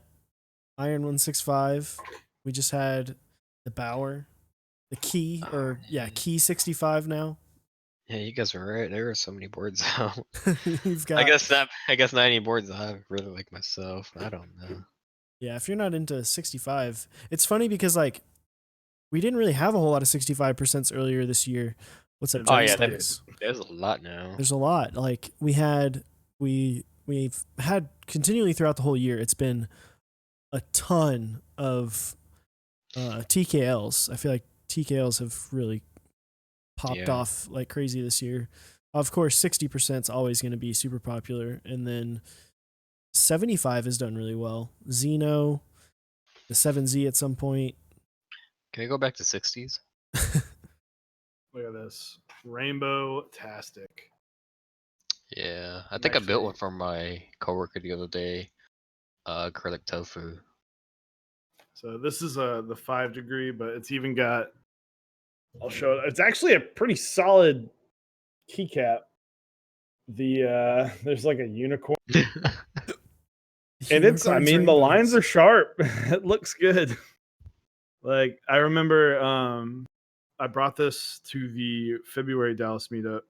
Iron 165. We just had the Bauer, the Key, Key 65 now. Yeah, you guys were right. There are so many boards out. You've got. I guess not any boards I really like myself. I don't know. Yeah, if you're not into 65, it's funny because like we didn't really have a whole lot of 65% earlier this year. What's up, Oh, John? yeah, they there's a lot now. There's a lot. Like we've had continually throughout the whole year. It's been a ton of TKLs. I feel like TKLs have really popped off like crazy this year. Of course, 60% is always going to be super popular, and then 75 has done really well. Xeno, the 7Z at some point. Can we go back to 60s? Look at this. Rainbow-tastic. Yeah, I think I Nice built fade. one for my coworker the other day. Acrylic tofu. So this is the 5 degree, but it's even got. I'll show it. It's actually a pretty solid keycap. There's like a unicorn, and it's. I Unicorns, mean, the lines rainbows. are sharp. It looks good. Like I remember, I brought this to the February Dallas meetup,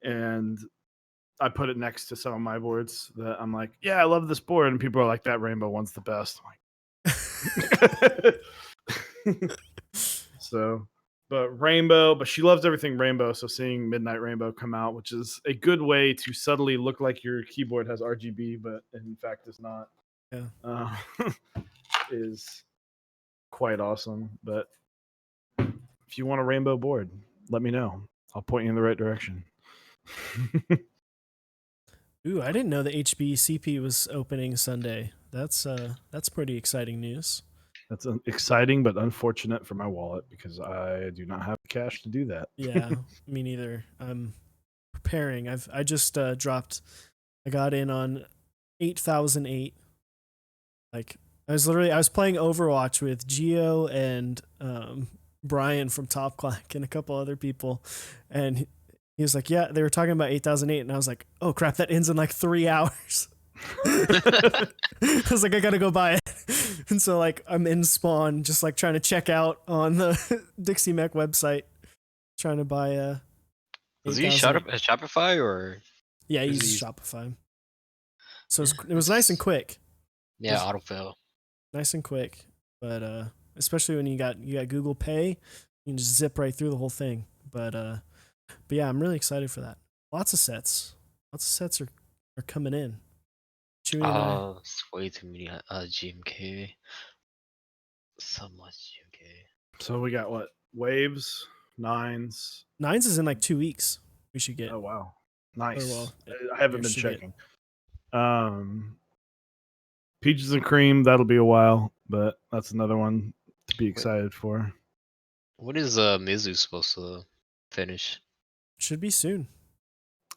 and I put it next to some of my boards that I'm like, yeah, I love this board, and people are like, that rainbow one's the best. I'm like, so, but she loves everything rainbow. So seeing Midnight Rainbow come out, which is a good way to subtly look like your keyboard has RGB, but in fact is not, Yeah. is quite awesome. But if you want a rainbow board, let me know. I'll point you in the right direction. Ooh, I didn't know the HBCP was opening Sunday. That's pretty exciting news. That's exciting, but unfortunate for my wallet because I do not have the cash to do that. Yeah, me neither. I'm preparing. I just dropped. I got in on 8008. Like I was playing Overwatch with Geo and Brian from Top Clack and a couple other people, and he was like, "Yeah, they were talking about 8008," and I was like, "Oh crap, that ends in like 3 hours." I was like, I gotta go buy it. And so like I'm in spawn, just like trying to check out on the Dixie Mech website, trying to buy a. Was he Shopify or? Yeah, I Or use Shopify. So it was nice and quick. Yeah, autofill. Nice and quick, but especially when you got Google Pay, you can just zip right through the whole thing. But yeah, I'm really excited for that. Lots of sets are coming in. Chewy and I. It's way too many GMK. So much GMK. So we got what? Waves, nines. 9s is in like 2 weeks. We should get. Oh wow, nice. well, I haven't been should get. checking. Peaches and cream. That'll be a while, but that's another one to be excited for. What is Mizu supposed to finish? Should be soon.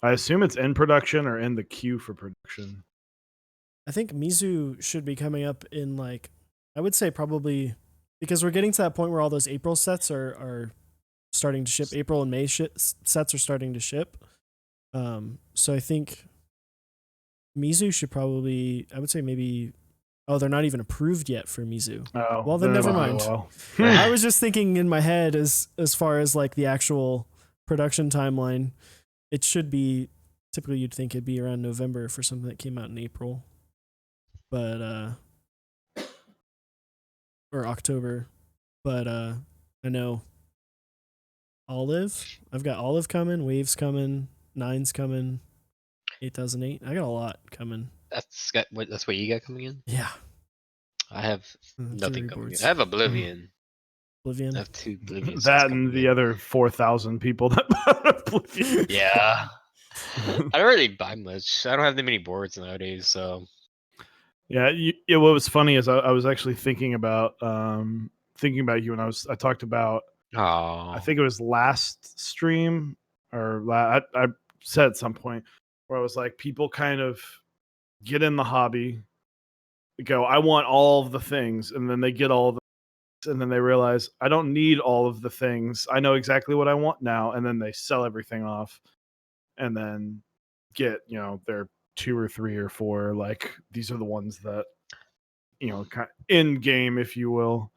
I assume it's in production or in the queue for production. I think Mizu should be coming up in like, I would say probably, because we're getting to that point where all those April sets are starting to ship. April and May sets are starting to ship. So I think Mizu should probably, I would say maybe, oh, they're not even approved yet for Mizu. Oh, Well, then never mind. Well. I was just thinking in my head as far as like the actual production timeline, it should be, typically you'd think it'd be around November for something that came out in April. But or October. But I know Olive. I've got Olive coming, Waves coming, 9's coming, 8008. I got a lot coming. That's what you got coming in? Yeah. I have nothing Jury coming boards. in. I have Oblivion. Oblivion. I have 2 Oblivion. That and the other 4,000 people that bought Oblivion. Yeah. I don't really buy much. I don't have that many boards nowadays, so. Yeah, what was funny is I was actually thinking about you, and I talked about. I think it was last stream or I said at some point where I was like, people kind of get in the hobby, go, I want all of the things, and then they get all of the, and then they realize I don't need all of the things. I know exactly what I want now, and then they sell everything off, and then get their 2 or 3 or 4. Like these are the ones that kind of in game, if you will.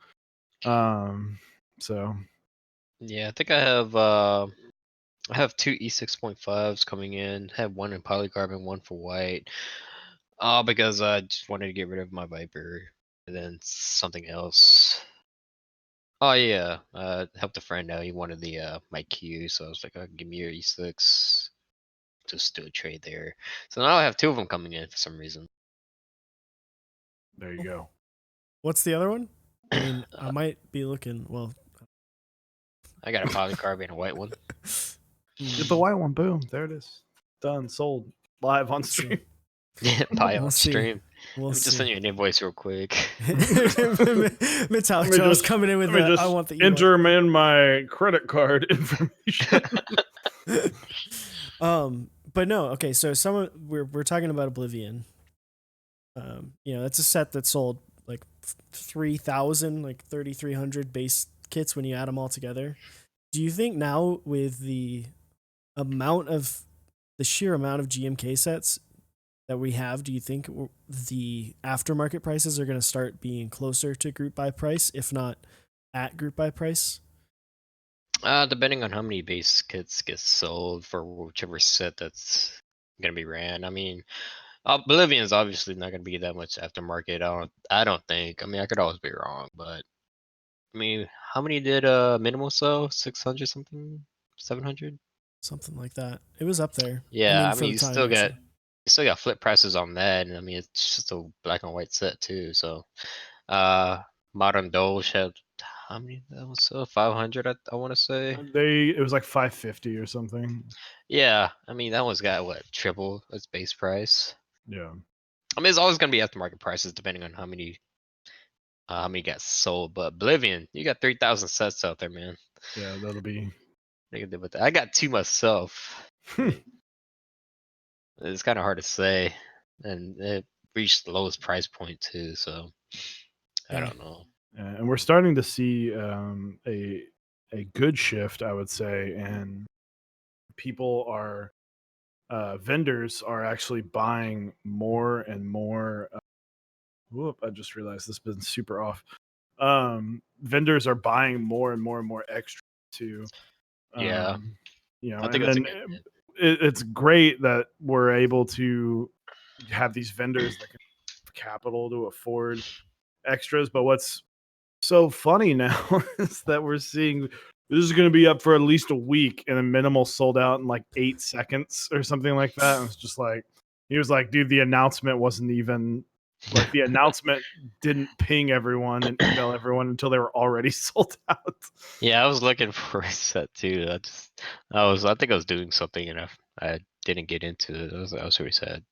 So yeah, I think I have 2 E6.5s coming in. I have one in polycarbon, one for white. Because I just wanted to get rid of my Viper and then something else. Oh yeah, helped a friend out. He wanted the my Q, so I was like, oh, give me your E6. Just do a trade there. So now I have 2 of them coming in for some reason. There you go. What's the other one? I mean, I might be looking. Well, I got a polycarbonate and a white one. Get the white one. Boom. There it is. Done. Sold. Live on Let's see. stream. Buy We'll on see. stream. We'll Let me just see. send you an invoice real quick. Metallic Let me Joe's just- coming in with Let me the just I want the enter them in my credit card information. But no, okay, so we're talking about Oblivion. You know, that's a set that sold like 3,000, like 3,300 base kits when you add them all together. Do you think now with the sheer amount of GMK sets that we have, do you think the aftermarket prices are going to start being closer to group buy price, if not at group buy price? Depending on how many base kits get sold for whichever set that's gonna be ran. I mean, Oblivion's obviously not gonna be that much aftermarket. I don't think. I mean, I could always be wrong, but I mean, how many did Minimal sell? 600 something, 700? Something like that. It was up there. Yeah, I For mean, the time, actually. you still got flip prices on that, and I mean, it's just a black and white set too. So, Modern Doge had how many that was? 500, I want to say. It was like 550 or something. Yeah, I mean, that one's got what, triple its base price. Yeah. I mean, it's always gonna be aftermarket prices depending on how many got sold. But Oblivion, you got 3,000 sets out there, man. Yeah, that'll be. They can do with that. I got 2 myself. I mean, it's kind of hard to say, and it reached the lowest price point too. So I Yeah. don't know. And we're starting to see a good shift, I would say, and people are vendors are actually buying more and more. Whoop! I just realized this has been super off. Vendors are buying more and more and more extra too. Yeah, You know, I think and that's a then good. it's great that we're able to have these vendors that can have capital to afford extras. But what's so funny now is that we're seeing this is going to be up for at least a week, and then Minimal sold out in like 8 seconds or something like that. And it's just like he was like, dude, the announcement wasn't even like the announcement didn't ping everyone and email everyone until they were already sold out. Yeah, I was looking for a set too. I think I was doing something and I didn't get into it. I was really sad.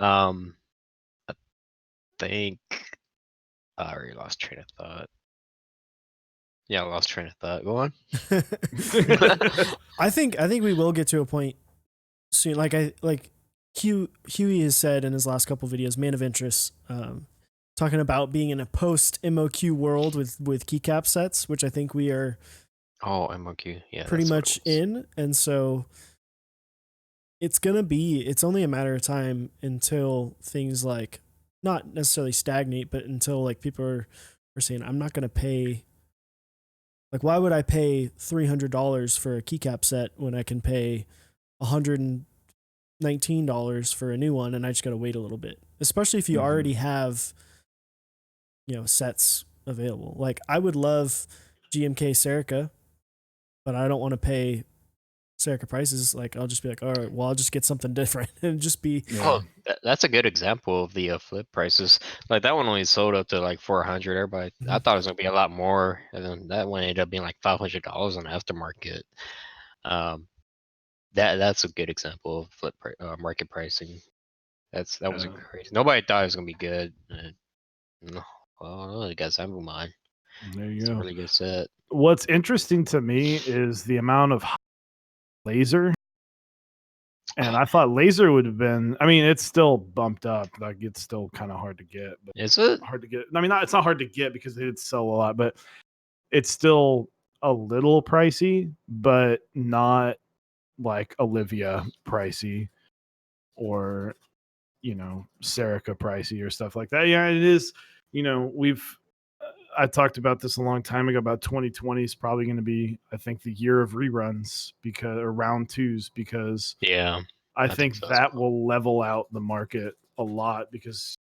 I think I already lost train of thought. Yeah, I lost train of thought. Go on. I think we will get to a point soon. Huey has said in his last couple videos, Man of Interest, talking about being in a post MOQ world with keycap sets, which I think we are Oh, MOQ. Yeah, pretty that's what much it was. in, and so it's only a matter of time until things like not necessarily stagnate, but until like people are saying, I'm not going to pay. Like, why would I pay $300 for a keycap set when I can pay $119 for a new one, and I just got to wait a little bit? Especially if you Mhm. already have, sets available. Like, I would love GMK Serica, but I don't want to pay Serica prices. Like, I'll just be like, all right, well, I'll just get something different and just be. Yeah. Oh, that's a good example of the flip prices. Like that one only sold up to like 400. Everybody, I thought it was gonna be a lot more, and then that one ended up being like $500 on the aftermarket. That's a good example of market pricing. That was Yeah. crazy. Nobody thought it was gonna be good. No, well, I guess I'm mine. There you It's a go. really good set. What's interesting to me is the amount of laser. And I thought laser would have been. I mean, it's still bumped up. Like it's still kind of hard to get. But Is it? hard to get. I mean, it's not hard to get because they did sell a lot, but it's still a little pricey, but not like Olivia pricey or Serica pricey or stuff like that. Yeah, it is. I talked about this a long time ago about 2020 is probably going to be, I think, the year of reruns or round twos because Yeah, I think think so as that well. will level out the market a lot because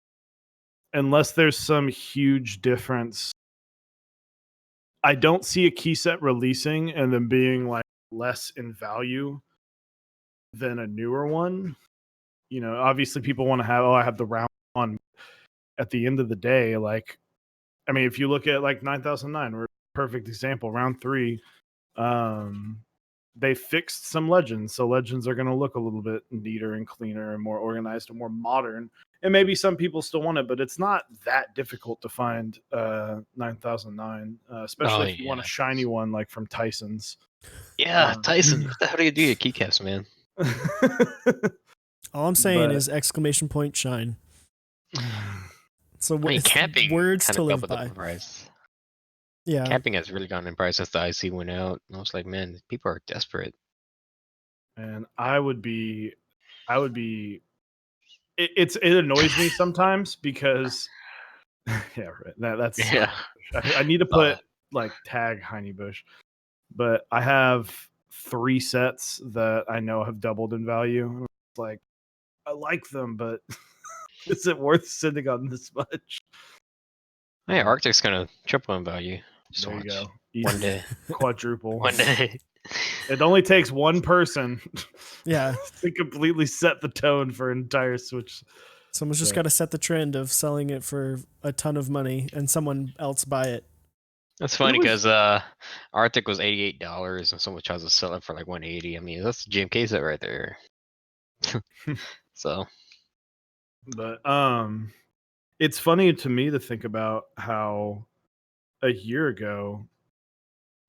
unless there's some huge difference I don't see a key set releasing and then being like less in value than a newer one. You know, obviously people want to have, I have the round one. At the end of the day, like, I mean, if you look at like 9009, we're a perfect example. Round 3, they fixed some legends, so legends are going to look a little bit neater and cleaner and more organized and more modern. And maybe some people still want it, but it's not that difficult to find 9009, especially if you want a shiny one like from Tyson's. Yeah, Tyson. What the hell do you do your keycaps, man? All I'm saying is exclamation point shine. So I mean, camping words kind to of live doubled up by. in price. Yeah. Camping has really gone in price since the IC went out. And I was like, man, people are desperate. And it annoys me sometimes because yeah, right. That's Yeah. I need to put like tag Heine Bush, but I have 3 sets that I know have doubled in value. It's like I like them, but is it worth sitting on this much? Hey, Arctic's gonna triple in value. Just there you watch. go. One day. Quadruple. One day. It only takes one person Yeah. to completely set the tone for an entire Switch. Someone's just got to set the trend of selling it for a ton of money and someone else buy it. That's funny because Arctic was $88 and someone tries to sell it for like $180. I mean, that's the GMK set right there. So, but it's funny to me to think about how a year ago,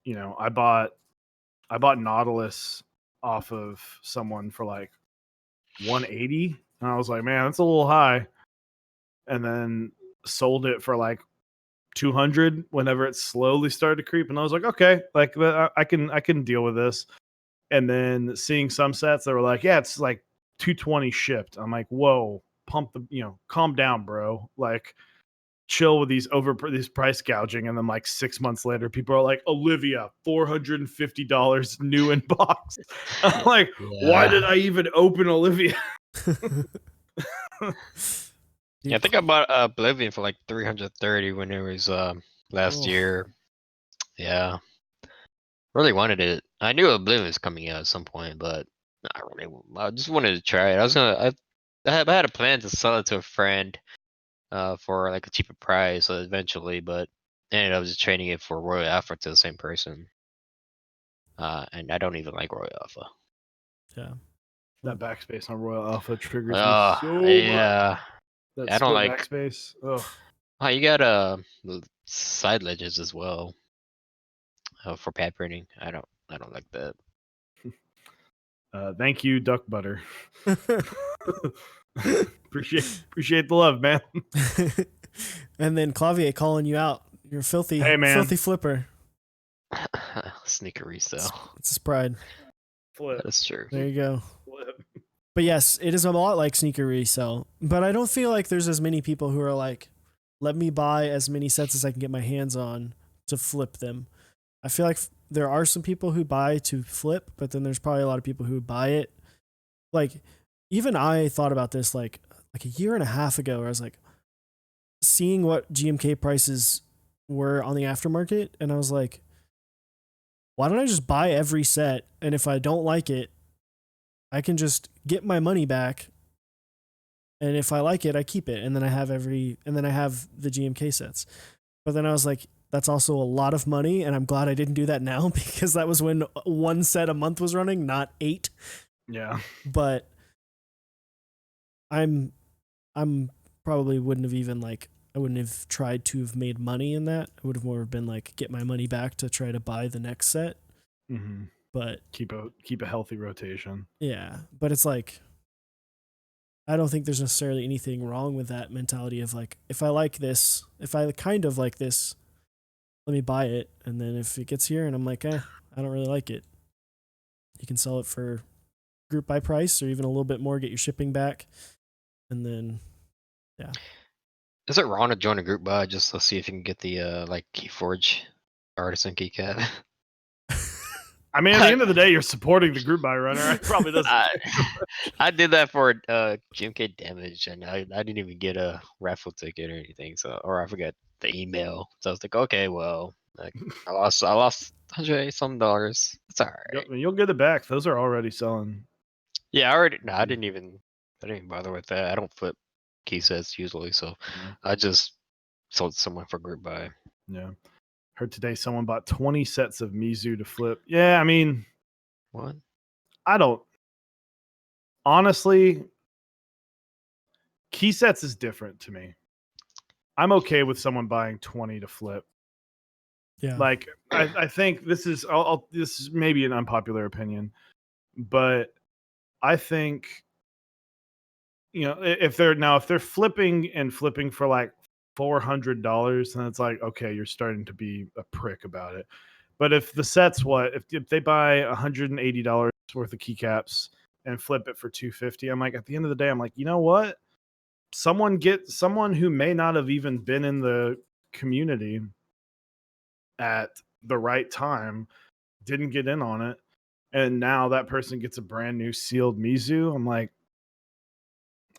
you know, I bought Nautilus off of someone for like 180, and I was like, man, that's a little high. And then sold it for like 200 whenever it slowly started to creep, and I was like, okay, like I can deal with this. And then seeing some sets that were like, yeah, it's like 220 shipped. I'm like, whoa, calm down, bro. Like, chill with these price gouging. And then like 6 months later, people are like, Olivia, $450 new in box. I'm like, why did I even open Olivia? yeah, I think I bought Oblivion for like 330 when it was last year. Yeah. Really wanted it. I knew Oblivion was coming out at some point, but I just wanted to try it. I had a plan to sell it to a friend for like a cheaper price eventually, but ended up just trading it for Royal Alpha to the same person. And I don't even like Royal Alpha. Yeah. That backspace on Royal Alpha triggers me so much. That I don't split like backspace. Ugh. Oh, you got side ledges as well for pad printing. I don't like that. Thank you, Duck Butter. appreciate the love, man. And then Clavier calling you out. You're a filthy flipper. Sneaker resale. It's his pride. Flip. That is true. There you go. Flip. But yes, it is a lot like sneaker resale. But I don't feel like there's as many people who are like, let me buy as many sets as I can get my hands on to flip them. I feel like there are some people who buy to flip, but then there's probably a lot of people who buy it. Like, even I thought about this like a year and a half ago, where I was like, seeing what GMK prices were on the aftermarket, and I was like, why don't I just buy every set, and if I don't like it, I can just get my money back, and if I like it, I keep it, and then I have the GMK sets. But then I was like, that's also a lot of money, and I'm glad I didn't do that now, because that was when 1 set a month was running, not 8. Yeah. But I'm probably wouldn't have even like, I wouldn't have tried to have made money in that. I would have more been like, get my money back to try to buy the next set. Mm-hmm. But keep a healthy rotation. Yeah, but it's like, I don't think there's necessarily anything wrong with that mentality of like, if I like this, if I kind of like this, let me buy it. And then if it gets here and I'm like, I don't really like it, you can sell it for group buy price or even a little bit more, get your shipping back. And then, yeah. Is it wrong to join a group buy just to see if you can get the like Keyforge artisan keycap? I mean, at the end of the day, you're supporting the group buy runner. It probably doesn't. I did that for GMK damage, and I didn't even get a raffle ticket or anything. So, or I forgot the email. So I was like, okay, well, Like I lost $100 some dollars. It's all right. You'll get it back. Those are already selling. Yeah, I already. No, I didn't even bother with that. I don't flip key sets usually, so Yeah. I just sold someone for group buy. Yeah. Heard today someone bought 20 sets of Mizu to flip. Yeah, I mean, What? I don't. Honestly, key sets is different to me. I'm okay with someone buying 20 to flip. Yeah. Like, I think this is this is maybe an unpopular opinion, but I think if they're flipping for like $400, then it's like, okay, you're starting to be a prick about it. But if the set's if they buy $180 worth of keycaps and flip it for $250, I'm like, at the end of the day, I'm like, you know what? Someone who may not have even been in the community at the right time, didn't get in on it, and now that person gets a brand new sealed Mizu. I'm like,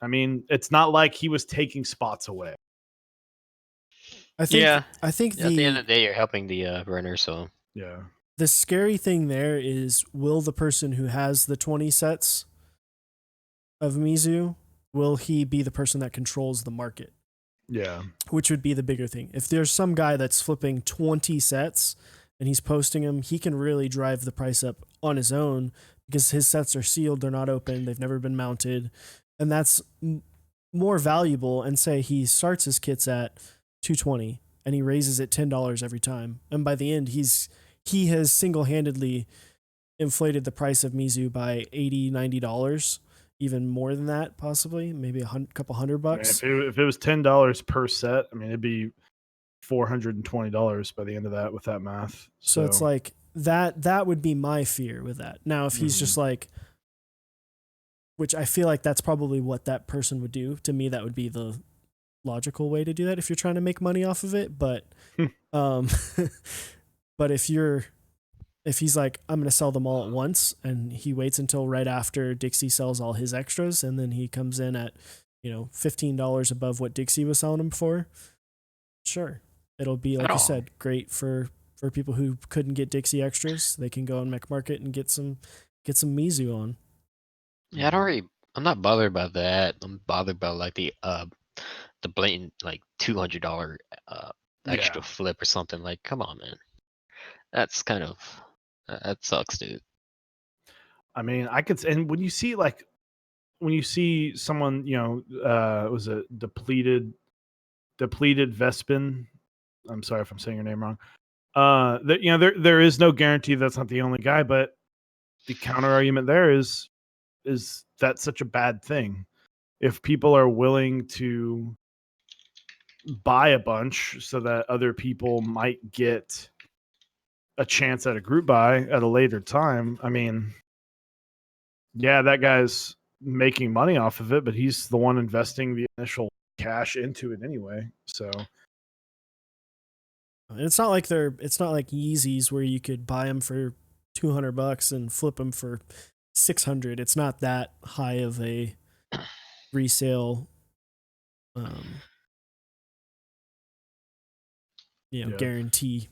I mean, it's not like he was taking spots away. I think Yeah. I think At the end of the day, you're helping the runner, so Yeah. the scary thing there is, will the person who has the 20 sets of Mizu, will he be the person that controls the market? Yeah. Which would be the bigger thing. If there's some guy that's flipping 20 sets and he's posting them, he can really drive the price up on his own because his sets are sealed, they're not open, they've never been mounted, and that's more valuable. And say he starts his kits at $220 and he raises it $10 every time, and by the end he has single-handedly inflated the price of Mizu by $80-$90, even more than that, possibly maybe couple $100. I mean, if it was $10 per set, I mean, it'd be $420 by the end of that with that math. So it's like that would be my fear with that. Now, if he's just like, which I feel like that's probably what that person would do. To me, that would be the logical way to do that if you're trying to make money off of it. But, but if he's like, I'm going to sell them all at once, and he waits until right after Dixie sells all his extras, and then he comes in at, $15 above what Dixie was selling them for, sure. It'll be, like you said, great for people who couldn't get Dixie extras. They can go on Mech Market and get some Mizu on. yeah, I'm not bothered by that. I'm bothered by like the blatant like $200 extra flip or something. Like, come on, man. That's kind of that sucks, dude. I mean, and when you see someone, was a depleted Vespin. I'm sorry if I'm saying your name wrong. There is no guarantee that's not the only guy, but the counter argument there is that's such a bad thing. If people are willing to buy a bunch so that other people might get a chance at a group buy at a later time, I mean, yeah, that guy's making money off of it, but he's the one investing the initial cash into it anyway. So it's not like Yeezys where you could buy them for $200 and flip them for $600. It's not that high of a resale, guarantee.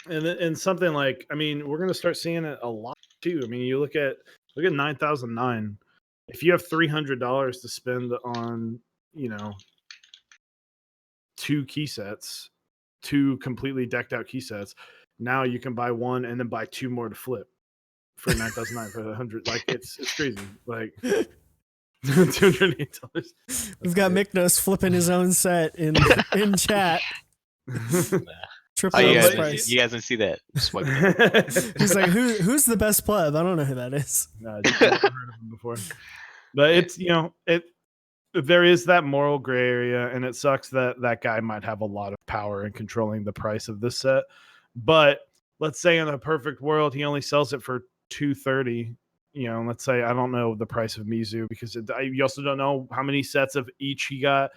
And something like, I mean, we're going to start seeing it a lot too. I mean, you look at 9009. If you have $300 to spend on, 2 key sets, 2 completely decked out key sets, now you can buy one and then buy 2 more to flip for 9009 for 100. Like, it's crazy. Like $208. We've got Mcnos flipping his own set in chat. Triple price. You guys didn't see that. He's like, who's the best pleb? I don't know who that is. No, I've never heard of him before. But it's there is that moral gray area, and it sucks that guy might have a lot of power in controlling the price of this set. But let's say in a perfect world, he only sells it for $230. Let's say, I don't know the price of Mizu because you also don't know how many sets of each he got.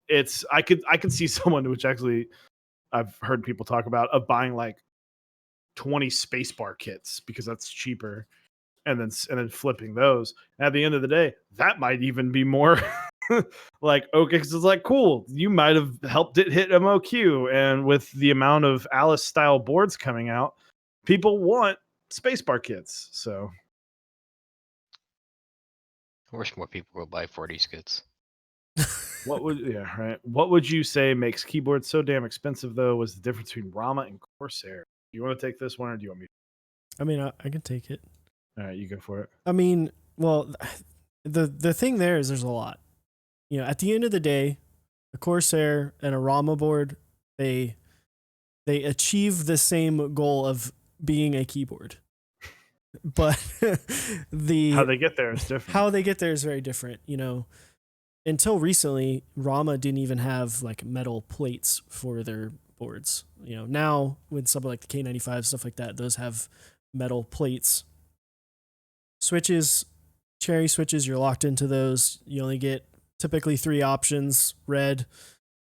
I could see someone, which actually I've heard people talk about, of buying like 20 spacebar kits because that's cheaper, and then flipping those. And at the end of the day, that might even be more Like OKX is like, cool, you might have helped it hit MOQ. And with the amount of Alice style boards coming out, people want spacebar kits. So I wish more people would buy 40 skits. what would you say makes keyboards so damn expensive though? Was the difference between Rama and Corsair? Do you want to take this one or do you want me I mean, I can take it. All right, you go for it. I mean, well, the thing there is there's a lot. You know, at the end of the day, a Corsair and a Rama board, they achieve the same goal of being a keyboard. But How they get there is different. How they get there is very different. You know, until recently, Rama didn't even have like metal plates for their boards. You know, now with something like the K95, stuff like that, those have metal plates. Switches, cherry switches, you're locked into those. You only get typically 3 options: red,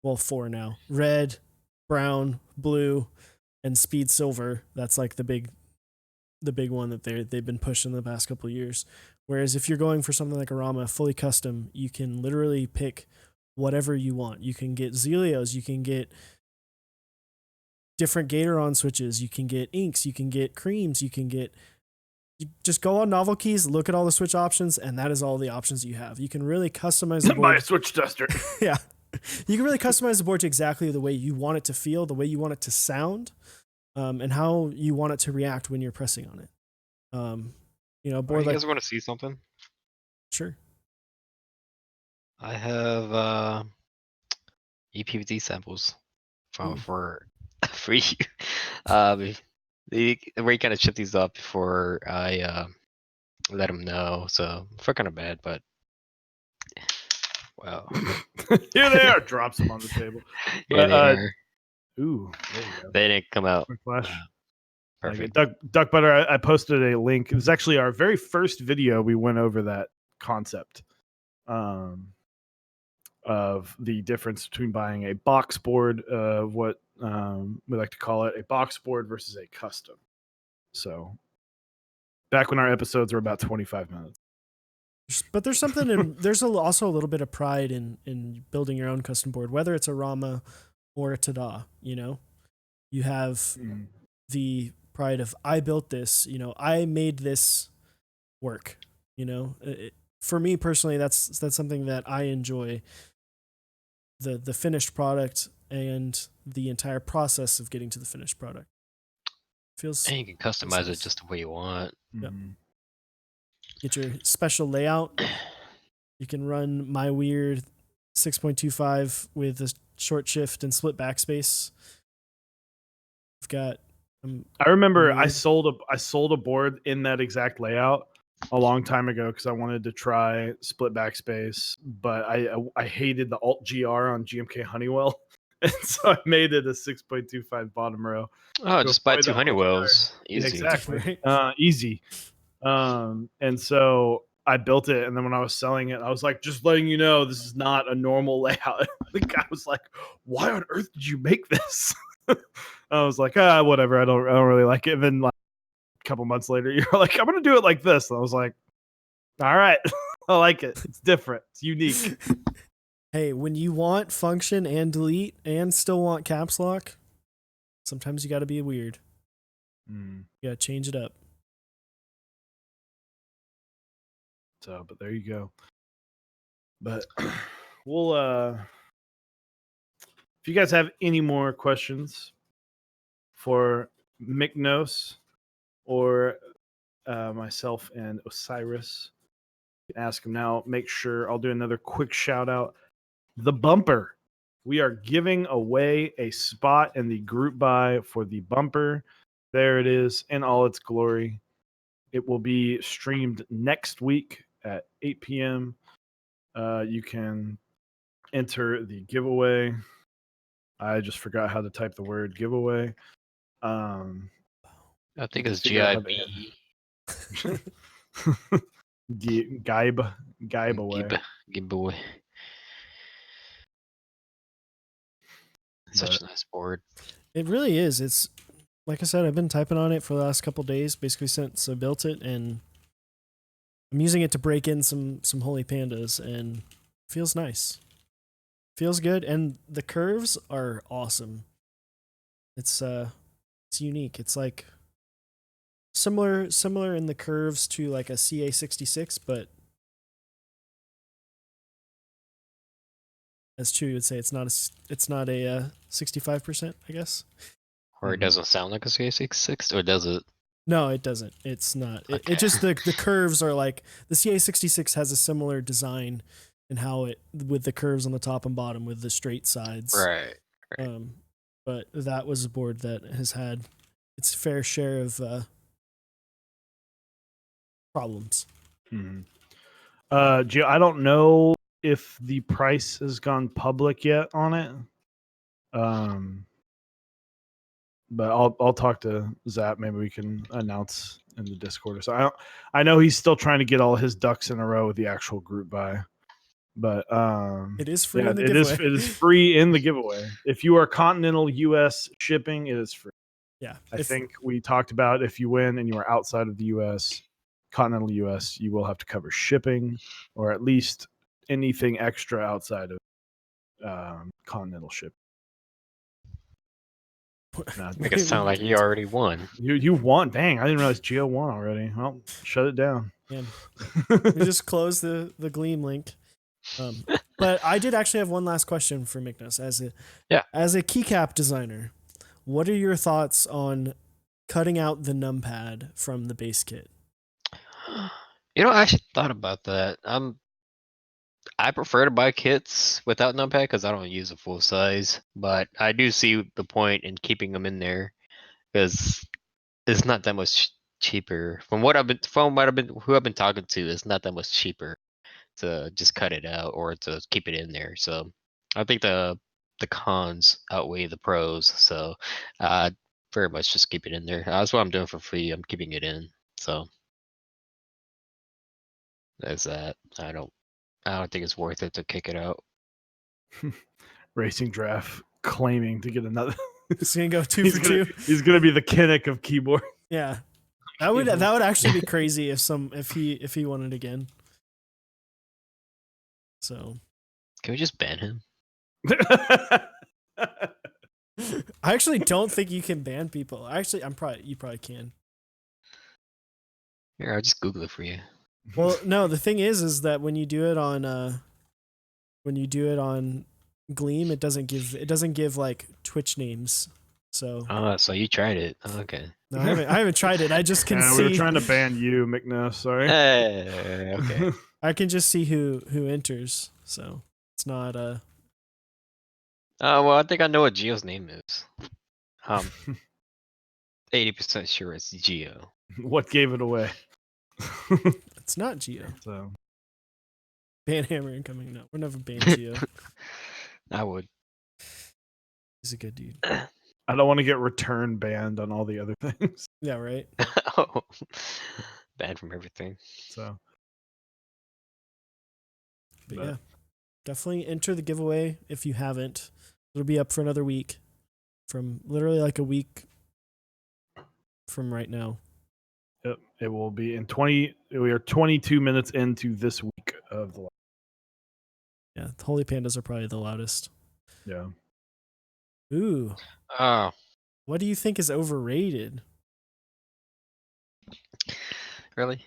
well 4 now, red, brown, blue, and speed silver. That's like the big one that they've been pushing the past couple of years. Whereas if you're going for something like a Rama fully custom, you can literally pick whatever you want. You can get Zelios, you can get different Gatoron switches, you can get inks, you can get creams, you just go on Novel Keys, look at all the switch options, and that is all the options you have. You can really customize the board. Buy a switch tester. Yeah. You can really customize the board to exactly the way you want it to feel, the way you want it to sound, and how you want it to react when you're pressing on it. You know, board You like guys want to see something? sure. I have EPVD samples Ooh. for you. We kind of ship these up before I let them know, so I feel kind of bad, but wow. Here they are. Drops them on the table. Here they are. Ooh, there you go. They didn't come out. Quick flash. Perfect. Duck Butter, I posted a link. It was actually our very first video. We went over that concept of the difference between buying a box board, what we like to call it, a box board versus a custom. So back when our episodes were about 25 minutes. But there's something in there's also a little bit of pride in building your own custom board, whether it's a Rama or a Tada. You know, you have the pride of I built this. You know, I made this work. You know, for me personally, that's something that I enjoy. The finished product and the entire process of getting to the finished product feels. And you can customize it just the way you want. Yep. Get your special layout. You can run my weird 6.25 with a short shift and split backspace. I've got. I remember I sold a board in that exact layout a long time ago because I wanted to try split backspace, but I hated the Alt GR on GMK Honeywell, and so I made it a 6.25 bottom row. Oh, just buy 2 Honeywells. Easy. Exactly. Easy. And so I built it, and then when I was selling it, I was like, just letting you know, this is not a normal layout. The guy was like, why on earth did you make this? I was like, whatever. I don't really like it. And then like a couple months later, you're like, I'm gonna do it like this. And I was like, all right, I like it. It's different. It's unique. Hey, when you want function and delete and still want caps lock, sometimes you got to be weird. You got to change it up. So, but there you go. But we'll if you guys have any more questions for Mcnos or myself and Osiris, you can ask them now. Make sure I'll do another quick shout out. The bumper. We are giving away a spot in the group buy for the bumper. There it is in all its glory. It will be streamed next week at 8 p.m. You can enter the giveaway. I just forgot how to type the word giveaway. I think it's GIB. Giveaway. Giveaway. Such a nice board. It really is. It's like I said, I've been typing on it for the last couple of days, basically since I built it, and I'm using it to break in some holy pandas, and Feels nice. Feels good, and the curves are awesome. It's unique. It's like similar in the curves to like a CA66, but as Chewy would say, it's not a 65%, I guess. Or it doesn't sound like a CA66, or does it? No, it doesn't. It's not. It Okay. just the curves are like the CA66 has a similar design in how it with the curves on the top and bottom with the straight sides. Right. But that was a board that has had its fair share of problems. Gio, I don't know if the price has gone public yet on it. But I'll talk to Zap. Maybe we can announce in the Discord or so. I know he's still trying to get all his ducks in a row with the actual group buy. But It is free yeah, in the it giveaway. it is free in the giveaway. If you are continental US shipping, it is free. Yeah. I think we talked about if you win and you are outside of the US, continental US, you will have to cover shipping or at least anything extra outside of continental shipping. Make it sound like you already won. You won. Dang, I didn't realize Geo won already. Well, shut it down. Man, we just closed the Gleam link. But I did actually have one last question for Mcnos as a keycap designer. What are your thoughts on cutting out the numpad from the base kit? You know, I actually thought about that. I prefer to buy kits without numpad because I don't use a full size. But I do see the point in keeping them in there because it's not that much cheaper. From who I've been talking to, it's not that much cheaper to just cut it out or to keep it in there. So I think the cons outweigh the pros. So very much just keep it in there. That's what I'm doing for free. I'm keeping it in. So that's that. I don't think it's worth it to kick it out. Racing Draft claiming to get another. It's gonna go 2 for 2. He's gonna be the Kinnick of keyboard. Yeah, that would actually be crazy if he won it again. So can we just ban him? I actually don't think you can ban people. Actually, you probably can. Here, I'll just Google it for you. Well, no, the thing is that when you do it on Gleam, it doesn't give like Twitch names. So so you tried it. Okay. No, I haven't tried it. I just can see. We were trying to ban you, Mcnos. Sorry. Okay. I can just see who enters, so it's not well, I think I know what Geo's name is. 80% sure it's Geo. What gave it away? It's not Geo. So ban Hammer incoming. No, we're never ban Geo. I would. He's a good dude. I don't want to get return banned on all the other things. Yeah, right. Oh, banned from everything. So, but yeah, definitely enter the giveaway if you haven't. It'll be up for another week, from literally like a week from right now. Yep, it will be in 20. We are 22 minutes into this week of the. Yeah, the Holy Pandas are probably the loudest. Yeah. Ooh. Oh. What do you think is overrated? Really?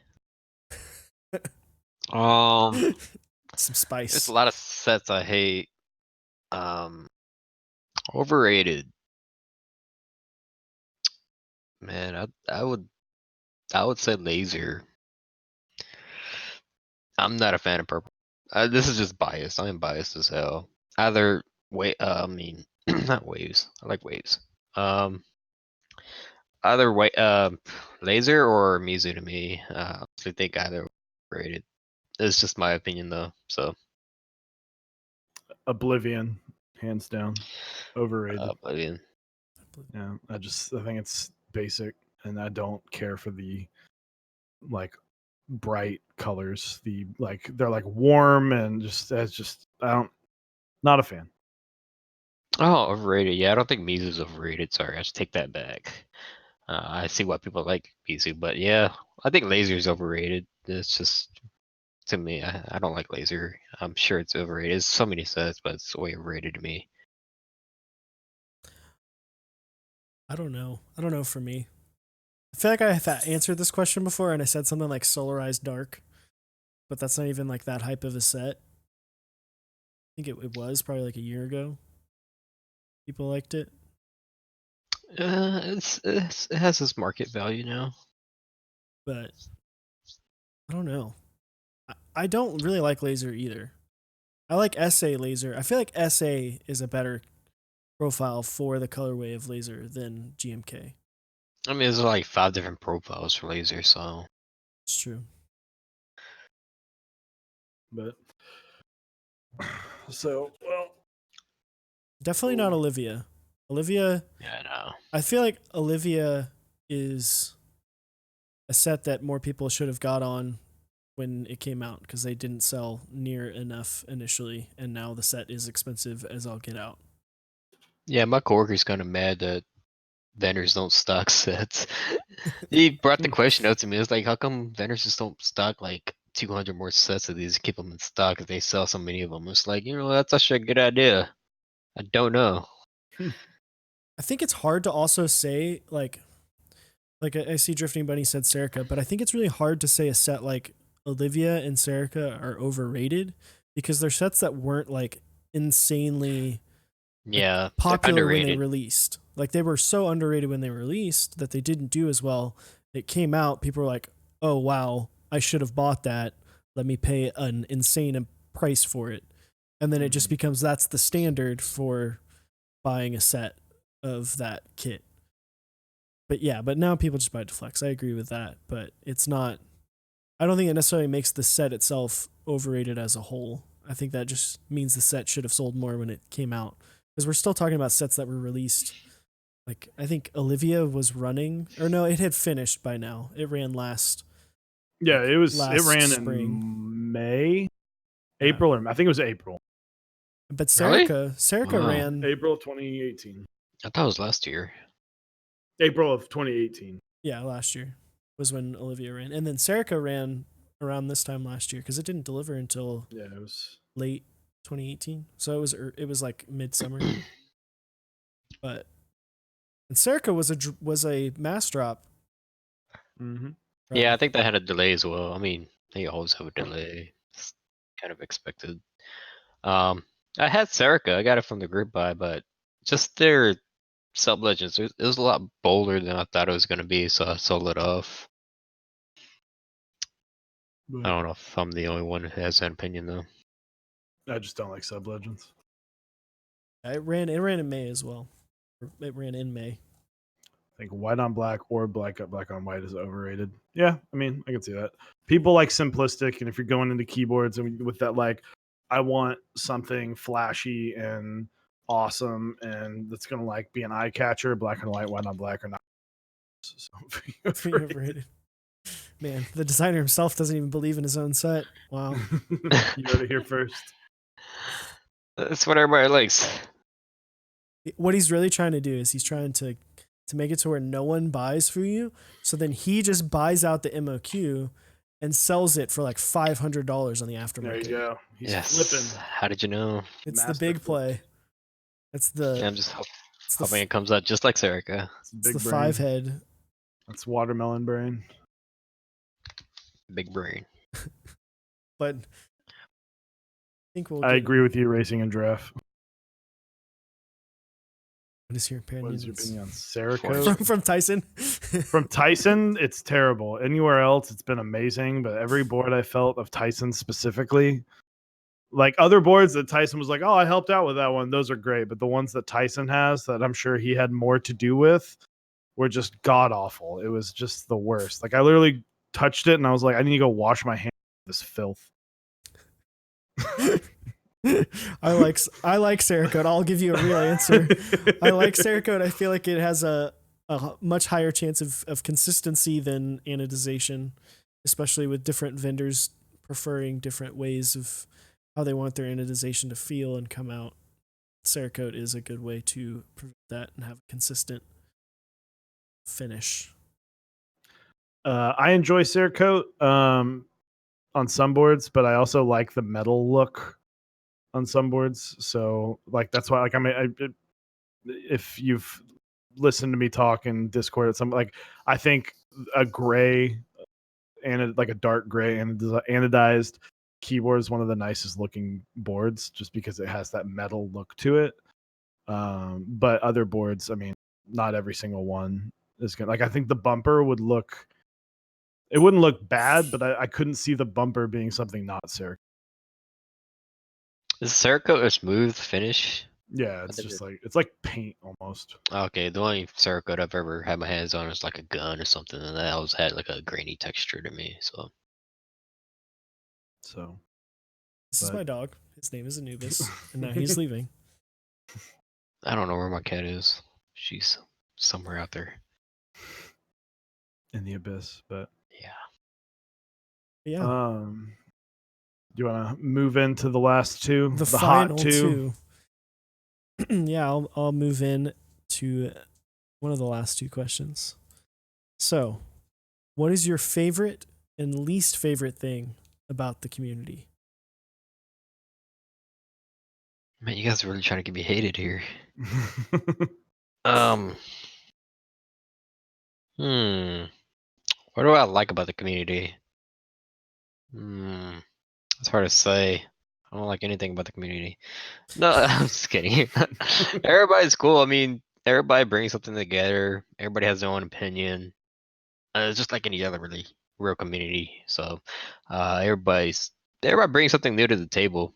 Some spice. There's a lot of sets I hate. Overrated. Man, I would say laser. I'm not a fan of purple. This is just biased. I am biased as hell. Either way, I mean, not waves. I like waves. Either way, laser or Mizu to me. I think either overrated. It's just my opinion though. So Oblivion, hands down, overrated. Oblivion. Yeah, I think it's basic, and I don't care for the like bright colors. They're like warm and not a fan. Oh, overrated. Yeah, I don't think Mizu's overrated. Sorry, I should take that back. I see why people like Mizu, but yeah, I think laser's overrated. It's just to me. I don't like laser. I'm sure it's overrated. It's so many sets, but it's way overrated to me. I don't know. I don't know for me. I feel like I have answered this question before, and I said something like Solarized Dark, but that's not even like that hype of a set. I think it was probably like a year ago. People liked it. It has its market value now. But I don't know. I don't really like laser either. I like SA laser. I feel like SA is a better profile for the colorway of laser than GMK. I mean, there's like 5 different profiles for laser, so It's true. But so well, Definitely not Olivia. Olivia, yeah, I know. I feel like Olivia is a set that more people should have got on when it came out because they didn't sell near enough initially, and now the set is expensive as all get out. Yeah, my coworker's kind of mad that vendors don't stock sets. He brought the question up to me. It's like, how come vendors just don't stock like 200 more sets of these, keep them in stock if they sell so many of them? It's like, that's actually a good idea. I don't know. I think it's hard to also say like I see Drifting Bunny said Serica, but I think it's really hard to say a set like Olivia and Serica are overrated because they're sets that weren't like insanely Yeah, they're popular when they underrated. released. Like they were so underrated when they were released that they didn't do as well. It came out, people were like, "Oh wow, I should have bought that. Let me pay an insane price for it." And then it just becomes that's the standard for buying a set of that kit. But yeah, but now people just buy it to flex. I agree with that, but it's not. I don't think it necessarily makes the set itself overrated as a whole. I think that just means the set should have sold more when it came out because we're still talking about sets that were released. Like I think Olivia was running, or no, it had finished by now. It ran last. yeah, it was. It Last ran spring. in May, Yeah. April, or I think it was April. But Really? Serica Wow. ran. April of 2018. I thought it was last year. April of 2018. Yeah, last year was when Olivia ran, and then Serica ran around this time last year because it didn't deliver until Yeah, it was late 2018. So it was like midsummer. But and Serica was a mass drop. Mm-hmm. Yeah, I think they had a delay as well. I mean, they always have a delay. It's kind of expected. I had Serica. I got it from the group buy, but just their sub legends, it was a lot bolder than I thought it was gonna be, so I sold it off. I don't know if I'm the only one who has that opinion though. I just don't like sub legends. It ran in May as well. It ran in May. I think white on black or black on white is overrated. Yeah, I mean, I can see that. People like simplistic, and if you're going into keyboards and with that, like, I want something flashy and awesome, and that's gonna like be an eye catcher. Black and white on black, or not. So, Overrated. Man, the designer himself doesn't even believe in his own set. Wow. You heard it here first. That's what everybody likes. What he's really trying to do is he's trying to make it to where no one buys for you. So then he just buys out the MOQ and sells it for like $500 on the aftermarket. There you go. He's Yes. flipping. How did you know? It's Master the big flip. play. It's the I'm just it's the hoping it comes out just like Serica. It's a it's big the brain. 5-head. That's watermelon brain. Big brain. But I think we'll. I agree with you, racing and draft. What is your opinion? What is your opinion on Serica? From Tyson? From Tyson, it's terrible. Anywhere else, it's been amazing. But every board I felt of Tyson specifically, like other boards that Tyson was like, "Oh, I helped out with that one." Those are great. But the ones that Tyson has, that I'm sure he had more to do with, were just god awful. It was just the worst. Like I literally touched it and I was like, "I need to go wash my hands of this filth." I like Cerakote. I'll give you a real answer. I like Cerakote. I feel like it has a much higher chance of consistency than anodization, especially with different vendors preferring different ways of how they want their anodization to feel and come out. Cerakote is a good way to prevent that and have a consistent finish. I enjoy Cerakote. on some boards, but I also like the metal look on some boards. So like that's why like if you've listened to me talk in Discord at some like I think a gray and like a dark gray and anodized keyboard is one of the nicest looking boards just because it has that metal look to it. But other boards, I mean, not every single one is good. Like I think the bumper would look. It wouldn't look bad, but I couldn't see the bumper being something not Cerakote. Is Cerakote a smooth finish? Yeah, it's just like it's like paint almost. Okay, the only Cerakote I've ever had my hands on is like a gun or something, and that always had like a grainy texture to me. So This is but- my dog. His name is Anubis, and now he's leaving. I don't know where my cat is. She's somewhere out there. in the abyss, but Yeah. Yeah, do you want to move into the last two, the hot final two. Yeah, I'll move in to one of the last two questions. So, what is your favorite and least favorite thing about the community? Man, you guys are really trying to get me hated here. Um. What do I like about the community? It's hard to say. I don't like anything about the community. No, I'm just kidding. Everybody's cool. I mean, everybody brings something together. Everybody has their own opinion. It's just like any other really real community. So, everybody brings something new to the table.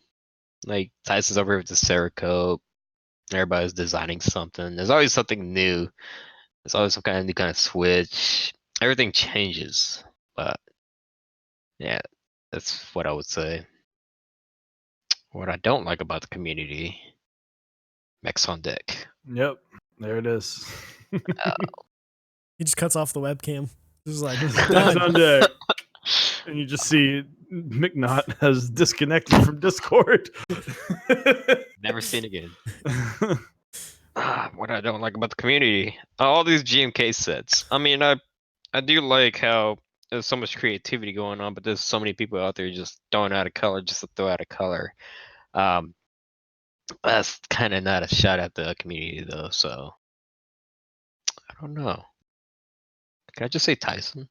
Like Tyson's over with the Cerakote. Everybody's designing something. There's always something new. There's always some kind of new kind of switch. Everything changes. But yeah, that's what I would say. What I don't like about the community, Mechs on deck. Yep, there it is. He just cuts off the webcam. Just like It's done. on deck. And you just see Mcnos has disconnected from Discord. Never seen again. What I don't like about the community, all these GMK sets. I mean, I do like how there's so much creativity going on, but there's so many people out there just throwing out a color just to throw out a color. That's kind of not a shot at the community though. So I don't know. Can I just say Tyson?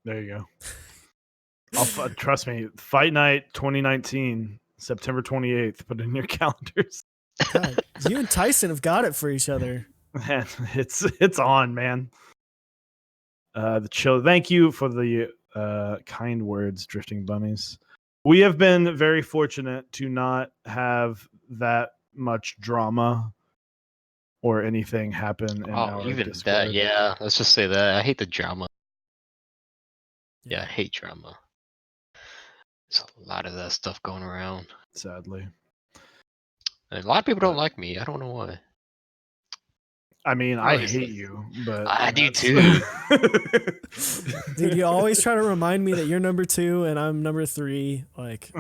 There you go. Trust me, Fight Night 2019, September 28th. Put it in your calendars. God, you and Tyson have got it for each other. Man, it's on, man. The chill. Thank you for the kind words, Drifting Bunnies. We have been very fortunate to not have that much drama or anything happen in our Even Discord. that, yeah. Let's just say that. I hate the drama. Yeah, I hate drama. There's a lot of that stuff going around. Sadly. And a lot of people don't like me. I don't know why. I mean, I Always hate like- you, but I do that's- too. Dude, you always try to remind me that you're number 2 and I'm number 3. Like,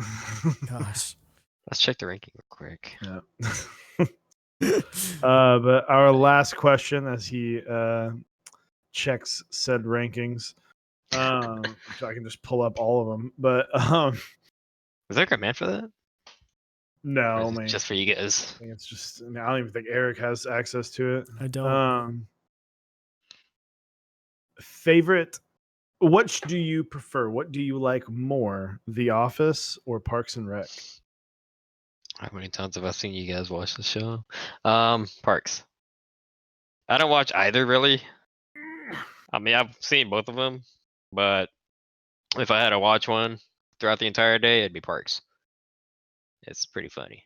gosh. Let's check the ranking real quick. Yeah. But our last question, as he checks said rankings, so I can just pull up all of them. But Is there a command for that? Or no, is it man, just for you guys? I think it's just. I don't even think Eric has access to it. I don't. Favorite. What do you prefer? What do you like more, The Office or Parks and Rec? How many times have I seen you guys watch the show? Parks. I don't watch either really. I mean, I've seen both of them, but if I had to watch one throughout the entire day, it'd be Parks. It's pretty funny.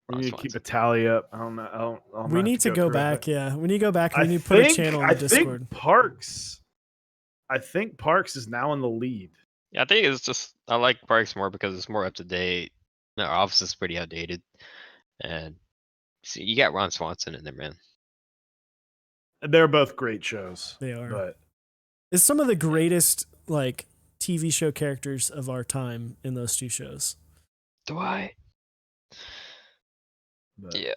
We Ross need to keep a Swanson. tally up. I don't know. We need to go through back. it. Yeah, we need to go back. And we I need to put a think- channel in I the think Discord. Parks. I think Parks is now in the lead. Yeah, I think it's just I like Parks more because it's more up to date. Our office is pretty outdated, and see, you got Ron Swanson in there, man. They're both great shows. They are. But It's some of the greatest like TV show characters of our time in those two shows. Do I? but Yeah.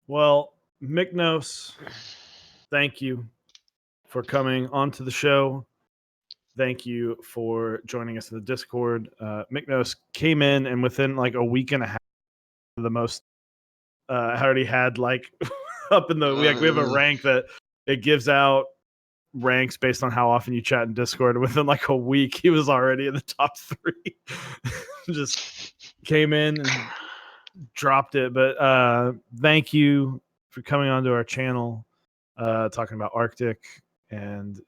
Well, Mcnos, thank you for coming onto the show. thank you for joining us in the Discord. Mcnos came in, and within like a week and a half, the most I already had like up in the we have a rank that it gives out ranks based on how often you chat in Discord. Within like a week, he was already in the top 3. Just came in and dropped it. But thank you for coming onto our channel, talking about Arctic and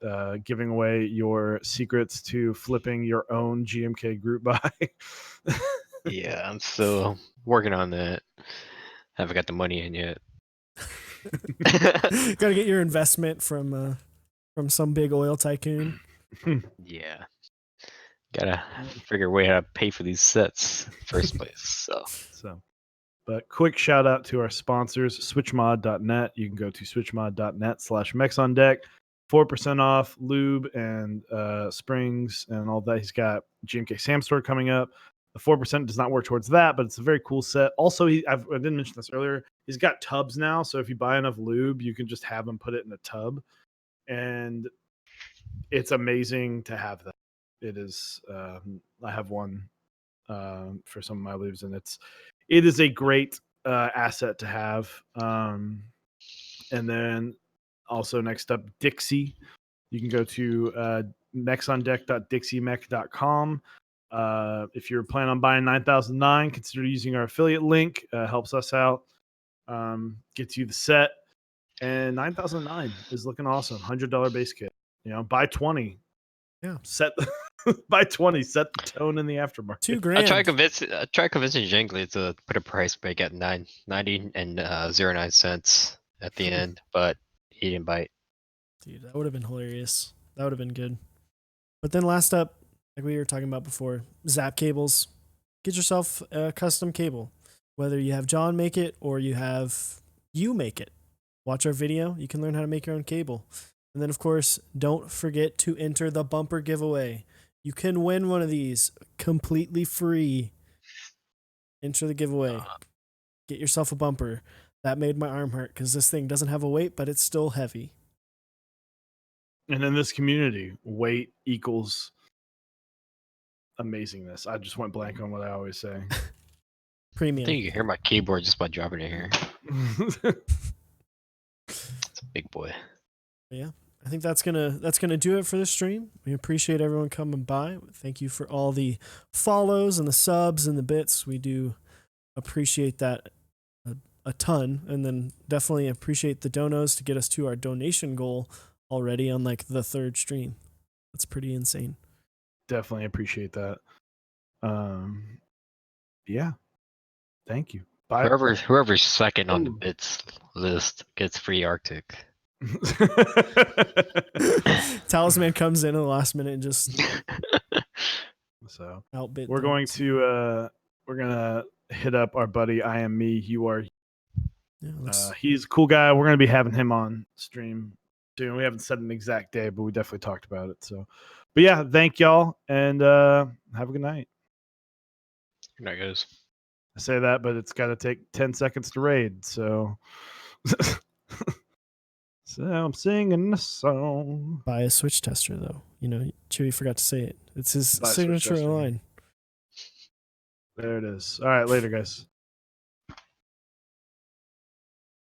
giving away your secrets to flipping your own GMK group buy. Yeah, I'm still working on that. Haven't got the money in yet. Gotta get your investment from some big oil tycoon. Yeah. Gotta figure a way how to pay for these sets in the first place. So But quick shout out to our sponsors, switchmod.net. You can go to switchmod.net/Mechs on deck. 4% off lube and springs and all that. He's got GMK Sam Store coming up. The 4% does not work towards that, but it's a very cool set. Also, I didn't mention this earlier. He's got tubs now, so if you buy enough lube, you can just have him put it in a tub, and it's amazing to have that. It is. I have one for some of my lubes, and it is a great asset to have. And then also next up, Dixie. You can go to mechsondeck.dixiemech.com. If you're planning on buying 9009, consider using our affiliate link. Helps us out. Gets you the set. And 9009 is looking awesome. $100 base kit. Buy 20. Yeah. Buy 20. Set the tone in the aftermarket. $2,000. I tried convincing Jangly to put a price break at 9.90 and 09 cents at the end, but he didn't bite. Dude, that would have been hilarious. That would have been good. But then last up, like we were talking about before, Zap Cables. Get yourself a custom cable. Whether you have John make it or you make it. Watch our video. You can learn how to make your own cable. And then, of course, don't forget to enter the bumper giveaway. You can win one of these completely free. Enter the giveaway. Get yourself a bumper. That made my arm hurt because this thing doesn't have a weight, but it's still heavy. And in this community, weight equals amazingness. I just went blank on what I always say. Premium. I think you can hear my keyboard just by dropping it here. It's a big boy. Yeah. I think that's gonna do it for this stream. We appreciate everyone coming by. Thank you for all the follows and the subs and the bits. We do appreciate that a ton, and then definitely appreciate the donos to get us to our donation goal already on like the 3rd stream. That's pretty insane. Definitely appreciate that. Yeah. Thank you. Bye. Whoever's second on the bits list gets free Arctic. Talisman comes in at the last minute and just so outbid. We're going to hit up our buddy I Am Me, You Are. Yeah, he's a cool guy. We're gonna be having him on stream soon. We haven't set an exact day, but we definitely talked about it. So, but yeah, thank y'all and have a good night. Good night, guys. I say that, but it's got to take 10 seconds to raid. So, so I'm singing a song. Buy a switch tester, though. Chewy forgot to say it. It's his Buy a switch signature tester. line. There it is. All right, later, guys.